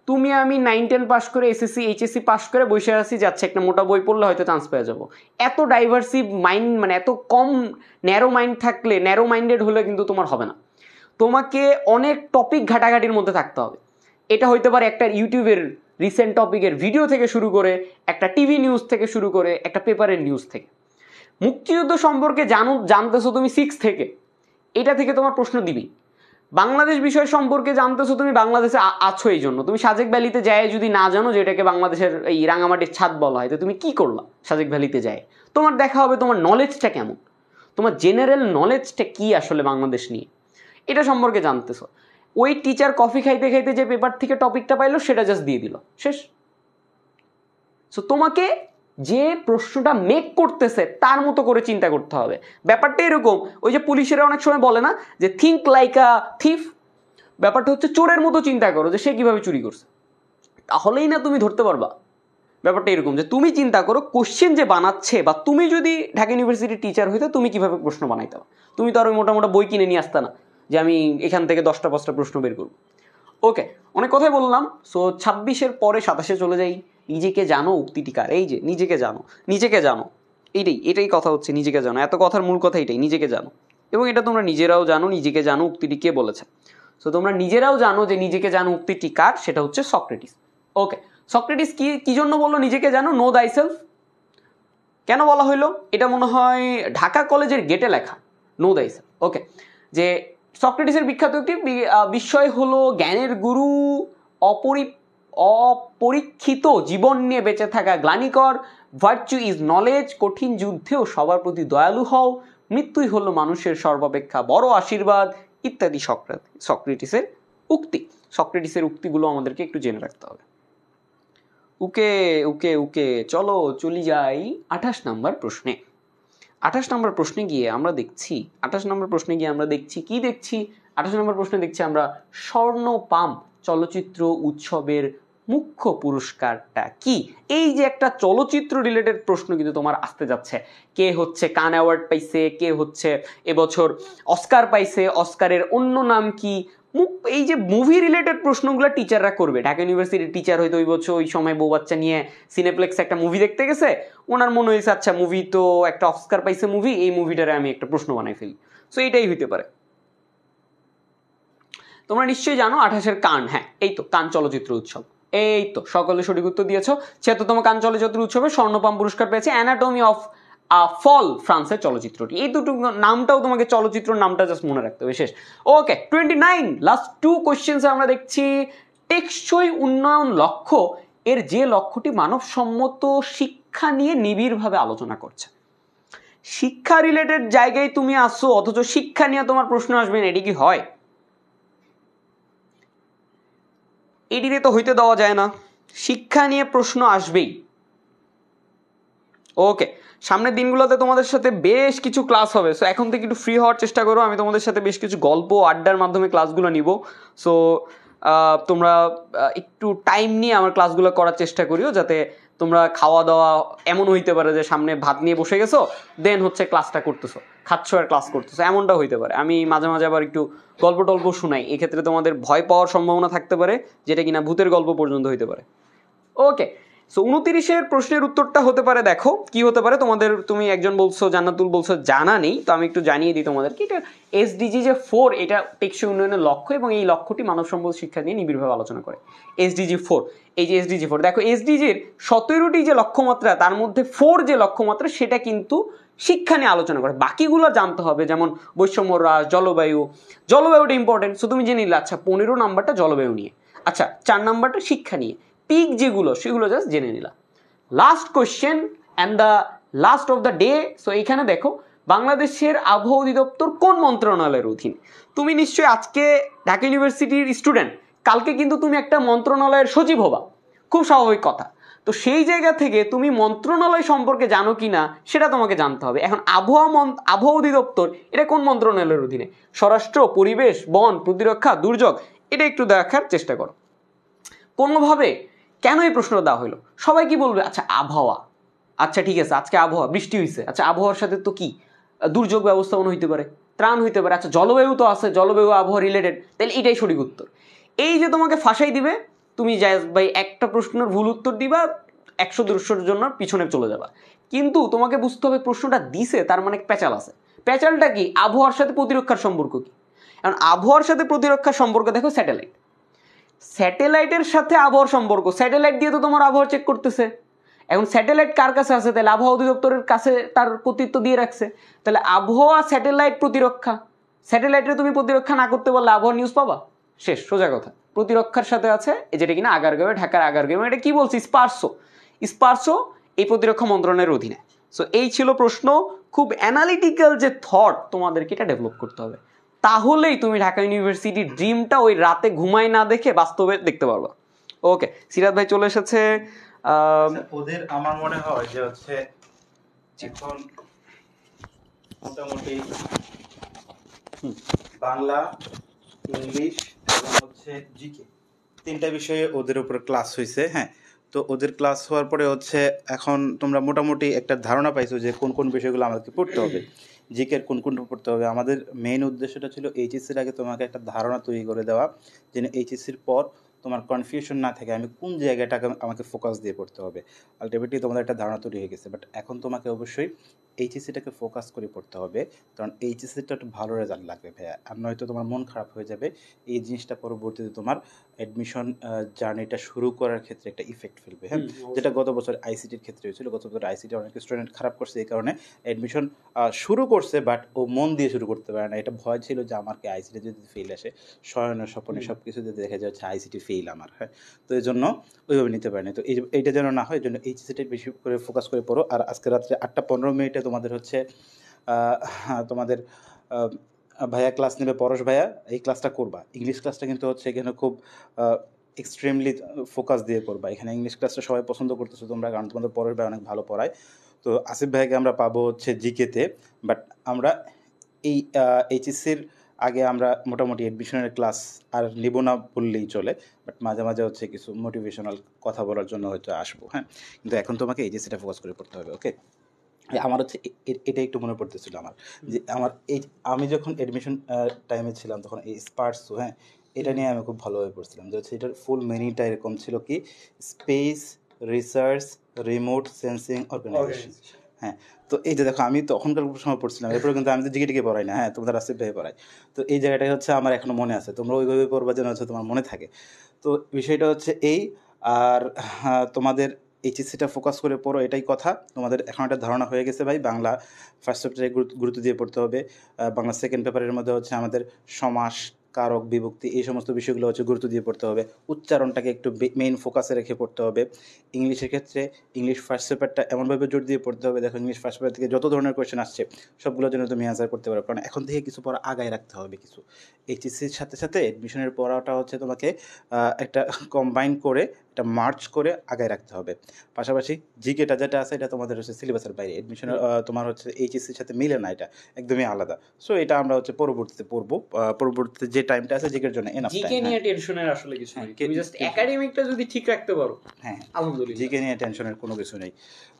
তুমি আমি 9-10 পাস করে এসএসসি এইচএসসি পাস করে বসে আসি, যাচ্ছে একটা মোটা বই পড়লে হয়তো চান্স পেয়ে যাবো। এত ডাইভার্সিভ মাইন্ড, মানে এত কম ন্যারো মাইন্ড থাকলে, ন্যারো মাইন্ডেড হলে কিন্তু তোমার হবে না। তোমাকে অনেক টপিক ঘাটাঘাটির মধ্যে থাকতে হবে। এটা হইতে পারে একটা ইউটিউবের রিসেন্ট টপিকের ভিডিও থেকে শুরু করে, একটা টিভি নিউজ থেকে শুরু করে, একটা পেপারের নিউজ থেকে। মুক্তিযুদ্ধ সম্পর্কে জানতেছো তুমি 6 থেকে, এটা থেকে তোমার প্রশ্ন দিবি। বাংলাদেশ বিষয় সম্পর্কে জানতেছো তুমি, বাংলাদেশে আছো এই জন্য। তুমি সাজেক ভ্যালিতে যায় যদি না জানো যে এটাকে বাংলাদেশের এই রাঙামাটির ছাদ বলা হয়, তো তুমি কি করলা সাজেক ভ্যালিতে যায়? তোমার দেখা হবে তোমার নলেজটা কেমন, তোমার জেনারেল নলেজটা কি আসলে বাংলাদেশ নিয়ে, এটা সম্পর্কে জানতেছো। ওই টিচার কফি খাইতে খাইতে যে পেপার থেকে টপিকটা পাইলো সেটা জাস্ট দিয়ে দিল, শেষ। সো তোমাকে যে প্রশ্নটা মেক করতেছে তার মতো করে চিন্তা করতে হবে। ব্যাপারটা এরকম, ওই যে পুলিশেরা অনেক সময় বলে না যে থিঙ্ক লাইক আ থিফ, ব্যাপারটা হচ্ছে চোরের মতো চিন্তা করো যে সে কিভাবে চুরি করছে, তাহলেই না তুমি ধরতে পারবা। ব্যাপারটা এরকম যে তুমি চিন্তা করো কোশ্চেন যে বানাচ্ছে, বা তুমি যদি ঢাকা ইউনিভার্সিটির টিচার হইতো তুমি কিভাবে প্রশ্ন বানাইতে, তুমি তো আর ওই মোটা বই কিনে নিয়ে আসতে না যে আমি এখান থেকে 10টা-5টা প্রশ্ন বের করবো। ওকে, অনেক কথাই বললাম। সো 26-এর পরে 27-এ চলে যাই। নিজেকে জানো উক্তিটি কার? এই যে নিজেকে জানো, নিজেকে জানো, এটাই কথা হচ্ছে, নিজেকে জানো। এত কথার মূল কথা এটাই, নিজেকে জানো। এবং এটা তোমরা নিজেরাও জানো, নিজেকে জানো উক্তিটি কে বলেছে। সো তোমরা নিজেরাও জানো যে নিজেকে জানো উক্তিটি কার, সেটা হচ্ছে সক্রেটিস। ওকে, সক্রেটিস কি জন্য বললো নিজেকে জানো, নো দাই সেলফ? কেন বলা হইলো? এটা মনে হয় ঢাকা কলেজের গেটে লেখা, নো দাই সেলফ। ওকে, যে সক্রেটিসের বিখ্যাত একটি বিষয় হলো জ্ঞানের গুরু অপরীক্ষিত জীবন নিয়ে বেঁচে থাকা গ্লানিকর, ভার্চু ইজ নলেজ, কঠিন যুদ্ধেও সবার প্রতি দয়ালু হও, মৃত্যুই হলো মানুষের সর্বাপেক্ষা বড় আশীর্বাদ, ইত্যাদি সক্রেটিসের উক্তি। সক্রেটিসের উক্তিগুলো আমাদেরকে একটু জেনে রাখতে হবে। ওকে ওকে ওকে, চলো চলি যাই 28 নম্বর প্রশ্নে। 28 নম্বর প্রশ্নে গিয়ে আমরা দেখছি, 28 নম্বর প্রশ্নে গিয়ে আমরা দেখছি কি দেখছি, 28 নম্বর প্রশ্নে দেখছি আমরা স্বর্ণপাম চলচ্চিত্র উৎসবের মুখ্য পুরস্কারটা কি। এই যে একটা চলচ্চিত্র রিলেটেড প্রশ্ন কিন্তু তোমার আসতে যাচ্ছে, কে হচ্ছে কান অ্যাওয়ার্ড পাইছে, কে হচ্ছে এবছর অস্কার পাইছে, অস্কারের অন্য নাম কি, এই যে মুভি রিলেটেড প্রশ্নগুলো টিচাররা করবে। ঢাকা ইউনিভার্সিটির টিচার হয়তো ওই বছর ওই সময় বউ বাচ্চা নিয়ে সিনেপ্লেক্সে একটা মুভি দেখতে গেছে, ওনার মনে হয়েছে আচ্ছা মুভি তো একটা অস্কার পাইছে মুভি, এই মুভিটারে আমি একটা প্রশ্ন বানাই ফেলি। সো এইটাই হইতে পারে। তোমরা নিশ্চয়ই জানো 28-এর কান, হ্যাঁ এই তো কান চলচ্চিত্র উৎসব, এই তো সকলে সঠিক উত্তর দিয়েছো। 76তম কান চলচ্চিত্র উৎসবে স্বর্ণপাম পুরস্কার পেয়েছে অ্যানাটমি অফ ফল, ফ্রান্সের চলচ্চিত্রটি। এই দুটো নামটাও তোমাকে চলচ্চিত্র নামটা জাস্ট মনে রাখতে হবে, শেষ। ওকে 29, লাস্ট 2 কোশ্চেন্স আমরা দেখছি। টেকসই উন্নয়ন লক্ষ্য এর যে লক্ষ্যটি মানবসম্মত শিক্ষা নিয়ে নিবিড়ভাবে আলোচনা করছে। শিক্ষা রিলেটেড জায়গায় তুমি আসছো অথচ শিক্ষা নিয়ে তোমার প্রশ্ন আসবে না, এটি কি হয়? এটিতে তো হইতে দেওয়া যায় না, শিক্ষা নিয়ে প্রশ্ন আসবেই। ওকে, সামনের দিনগুলোতে তোমাদের সাথে বেশ কিছু ক্লাস হবে, সো এখন থেকে একটু ফ্রি হওয়ার চেষ্টা করো। আমি তোমাদের সাথে বেশ কিছু গল্প আড্ডার মাধ্যমে ক্লাসগুলো নিব। সো তোমরা একটু টাইম নিয়ে আমার ক্লাসগুলো করার চেষ্টা করিও, যাতে তোমরা খাওয়া দাওয়া এমন হইতে পারে যে সামনে ভাত নিয়ে বসে গেছো, দেন হচ্ছে ক্লাসটা করতেছো, খাচ্ছ আর ক্লাস করতেছো, এমনটা হইতে পারে। আমি মাঝে মাঝে আবার একটু গল্প টল্প শোনাই, এক্ষেত্রে তোমাদের ভয় পাওয়ার সম্ভাবনা থাকতে পারে, যেটা কিনা ভূতের গল্প পর্যন্ত হইতে পারে। ওকে, সো 29-এর প্রশ্নের উত্তরটা হতে পারে, দেখো কি হতে পারে তোমাদের। তুমি একজন বলছো, জান্নাতুল বলছো জানা নেই, তো আমি একটু জানিয়ে দিই তোমাদেরকে। এটা এসডিজি যে 4, এটা টেকসই উন্নয়নের লক্ষ্য, এবং এই লক্ষ্যটি মানব সম্পদ শিক্ষা নিয়ে নিবিড়ভাবে আলোচনা করে। এসডিজি 4, এই যে এসডিজি 4, দেখো এসডিজির 17টি যে লক্ষ্যমাত্রা, তার মধ্যে 4 যে লক্ষ্যমাত্রা সেটা কিন্তু শিক্ষা নিয়ে আলোচনা করে। বাকিগুলো জানতে হবে, যেমন বৈষম্য হ্রাস, জলবায়ুটা ইম্পর্টেন্ট, সো তুমি জেনে নিলে। আচ্ছা 15 নাম্বারটা জলবায়ু নিয়ে, আচ্ছা 4 নাম্বারটা শিক্ষা নিয়ে, পিক যেগুলো সেগুলো জাস্ট জেনে নিলাম। Last question and the last of the day. So এইখানে দেখো বাংলাদেশের আবহাওয়া অধিদপ্তর কোন মন্ত্রণালয়ের অধীন? তুমি নিশ্চয়ই আজকে ঢাকা ইউনিভার্সিটির স্টুডেন্ট, কালকে কিন্তু তুমি একটা মন্ত্রণালয়ের সচিব হবা, খুব স্বাভাবিক কথা। তো সেই জায়গা থেকে তুমি মন্ত্রণালয় সম্পর্কে জানো কি না সেটা তোমাকে জানতে হবে। এখন আবহাওয়া অধিদপ্তর এটা কোন মন্ত্রণালয়ের অধীনে? স্বরাষ্ট্র, পরিবেশ, বন, প্রতিরক্ষা, দুর্যোগ, এটা একটু দেখার চেষ্টা করো কোনোভাবে। কেন এই প্রশ্নটা দেওয়া হলো? সবাই কি বলবে, আচ্ছা আবহাওয়া, আচ্ছা ঠিক আছে আজকে আবহাওয়া, বৃষ্টি হয়েছে, আচ্ছা আবহাওয়ার সাথে তো কি দুর্যোগ ব্যবস্থাপনা হইতে পারে, ত্রাণ হইতে পারে, আচ্ছা জলবায়ু তো আছে, জলবায়ু আবহাওয়া রিলেটেড, তাহলে এটাই সঠিক উত্তর। এই যে তোমাকে ফাঁসাই দিবে, তুমি জায়েজ ভাই একটা প্রশ্নের ভুল উত্তর দিবা, 100-200-র জন্য পিছনে চলে যাবা। কিন্তু তোমাকে বুঝতে হবে প্রশ্নটা দিছে তার মানে প্যাচাল আছে। প্যাচালটা কি? আবহাওয়ার সাথে প্রতিরক্ষার সম্পর্ক কি? কারণ আবহাওয়ার সাথে প্রতিরক্ষার সম্পর্ক দেখো স্যাটেলাইট, স্যাটেলাইটের সাথে আবহাওয়ার সম্পর্ক, স্যাটেলাইট দিয়ে তো তোমার আবহাওয়া চেক করতেছে। এখন স্যাটেলাইট কার কাছে আছে? তাহলে আবহাওয়া অধিদপ্তরের কাছে তার কর্তৃত্ব দিয়ে রাখছে। তাহলে আবহাওয়া, স্যাটেলাইট, প্রতিরক্ষা, স্যাটেলাইটে তুমি প্রতিরক্ষা না করতে পারলে আবহাওয়া নিউজ পাবা? শেষ, সোজা কথা। প্রতিরক্ষার সাথে আছে যেটা কিনা আগারগাঁওয়ে, ঢাকার আগারগাঁওয়ে, এটা কি বলছি, স্পারসো এই প্রতিরক্ষা মন্ত্রণালয়ের অধীনে। সো এই ছিল প্রশ্ন। খুব অ্যানালিটিক্যাল যে থট তোমাদেরকে এটা ডেভেলপ করতে হবে, তাহলেই তুমি ঢাকা ইউনিভার্সিটির ড্রিমটা ওই রাতে ঘুমাই না দেখে বাস্তবে দেখতে পারবা। ওকে, সিরাত ভাই চলে এসেছে। ওদের আমার মনে হয় যে হচ্ছে এখন মোটামুটি বাংলা, ইংলিশ এবং হচ্ছে জিকে 3টা বিষয়ে ওদের উপর ক্লাস হয়েছে। হ্যাঁ, তো ওদের ক্লাস হওয়ার পরে হচ্ছে এখন তোমরা মোটামুটি একটা ধারণা পাইছো যে কোন কোন বিষয়গুলো আমাদেরকে পড়তে হবে, জিকের কোন কোন পড়তে হবে। আমাদের মেইন উদ্দেশ্যটা ছিল এইচএসসির আগে তোমাকে একটা ধারণা তৈরি করে দেওয়া, যেন এইচএসসির পর তোমার কনফিউশন না থাকে আমি কোন জায়গাটাকে আমাকে ফোকাস দিয়ে পড়তে হবে। আলটিমেটলি তোমাদের একটা ধারণা তৈরি হয়ে গেছে, বাট এখন তোমাকে অবশ্যই এইচএসসিটাকে ফোকাস করে পড়তে হবে, কারণ এইচএসসিটা একটু ভালো রেজাল্ট লাগবে ভাইয়া, আর নয়তো তোমার মন খারাপ হয়ে যাবে। এই জিনিসটা পরবর্তীতে তোমার অ্যাডমিশন জার্নিটা শুরু করার ক্ষেত্রে একটা ইফেক্ট ফেলবে, হ্যাঁ, যেটা গত বছর আইসিটির ক্ষেত্রে হয়েছিল। গত বছর আইসিটি অনেক স্টুডেন্ট খারাপ করছে, এই কারণে অ্যাডমিশন শুরু করছে, বাট ও মন দিয়ে শুরু করতে পারে না। এটা ভয় ছিল যে আমাকে আইসিটি যদি ফেল আসে, শয়নে স্বপনে সব কিছুতে দেখা যাচ্ছে আইসিটি ফেল আমার, হ্যাঁ, তো এই জন্য ওইভাবে নিতে পারেনি। তো এইটা যেন না হয়, এই জন্য এইচএসসিটা বেশি করে ফোকাস করে পড়ো। আর আজকে রাত্রে 8টা 15 মিনিটে তোমাদের হচ্ছে তোমাদের ভাইয়া ক্লাস নেবে, পরশ ভাইয়া, এই ক্লাসটা করবা। ইংলিশ ক্লাসটা কিন্তু হচ্ছে এখানে খুব এক্সট্রিমলি ফোকাস দিয়ে করবা। এখানে ইংলিশ ক্লাসটা সবাই পছন্দ করতেছো তোমরা, কারণ তোমাদের পরশ ভাই অনেক ভালো পড়ায়। তো আসিফ ভাইকে আমরা পাবো হচ্ছে জিকেতে, বাট আমরা এই এইচএসসির আগে আমরা মোটামুটি অ্যাডমিশনের ক্লাস আর নেব না বললেই চলে, বাট মাঝে মাঝে হচ্ছে কিছু মোটিভেশনাল কথা বলার জন্য হয়তো আসবো, হ্যাঁ, কিন্তু এখন তোমাকে এইচএসসিটা ফোকাস করে পড়তে হবে, ওকে। আমার হচ্ছে এটা একটু মনে পড়তেছিল আমার, যে আমার এই আমি যখন অ্যাডমিশন টাইমে ছিলাম তখন এই স্পার্টসো, হ্যাঁ, এটা নিয়ে আমি খুব ভালোভাবে পড়ছিলাম, যে হচ্ছে এটার ফুল মিনিংটা এরকম ছিল কি, space research remote sensing organisation, হ্যাঁ। তো এই যে দেখো, আমি তখনকার সময় পড়ছিলাম, এরপরে কিন্তু আমি তো জিকে পড়াই না, হ্যাঁ, তোমাদের আসিফ ভাই পড়াই। তো এই জায়গাটাই হচ্ছে আমার এখনো মনে আছে, তোমরা ওইভাবে পড়বা যেন হচ্ছে তোমার মনে থাকে। তো বিষয়টা হচ্ছে এই, আর তোমাদের এইচএসসিটা ফোকাস করে পড়ো, এটাই কথা। তোমাদের এখন একটা ধারণা হয়ে গেছে ভাই, বাংলা ফার্স্ট চ্যাপ্টারে গুরুত্ব দিয়ে পড়তে হবে। বাংলা সেকেন্ড পেপারের মধ্যে হচ্ছে আমাদের সমাস, কারক, বিভক্তি, এই সমস্ত বিষয়গুলো হচ্ছে গুরুত্ব দিয়ে পড়তে হবে। উচ্চারণটাকে একটু মেইন ফোকাসে রেখে পড়তে হবে। ইংলিশের ক্ষেত্রে ইংলিশ ফার্স্ট পেপারটা এমনভাবে জোর দিয়ে পড়তে হবে, দেখো ইংলিশ ফার্স্ট পেপার থেকে যত ধরনের কোয়েশ্চেন আসছে সবগুলো যেন তুমি অ্যান্সার করতে পারো, কারণ এখন থেকে কিছু পড়া আগায় রাখতে হবে কিছু। এইচএসসির সাথে সাথে অ্যাডমিশনের পড়াটা হচ্ছে তোমাকে একটা কম্বাইন করে, একটা মার্চ করে আগায় রাখতে হবে। পাশাপাশি জিকেটা যেটা আছে এটা তোমাদের হচ্ছে সিলেবাসের বাইরে, অ্যাডমিশনের তোমার হচ্ছে এইচএসসির সাথে মিলে না, এটা একদমই আলাদা। সো এটা আমরা হচ্ছে পরবর্তীতে পড়বো, পরবর্তীতে যে টাইমটা আছে জিকের জন্য এনাফ টাইম। জিকে নিয়ে টেনশনের আসলে কিছু নেই, তুমি জাস্ট একাডেমিকটা যদি ঠিক রাখতে পারো, হ্যাঁ আলহামদুলিল্লাহ, জিকে নিয়ে টেনশনের কোনো কিছু নেই।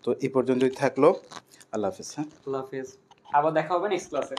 তো এই পর্যন্তই থাকলো, আল্লাহ হাফেজ। হ্যাঁ, আল্লাহ হাফেজ, আবার দেখা হবে নেক্সট ক্লাসে।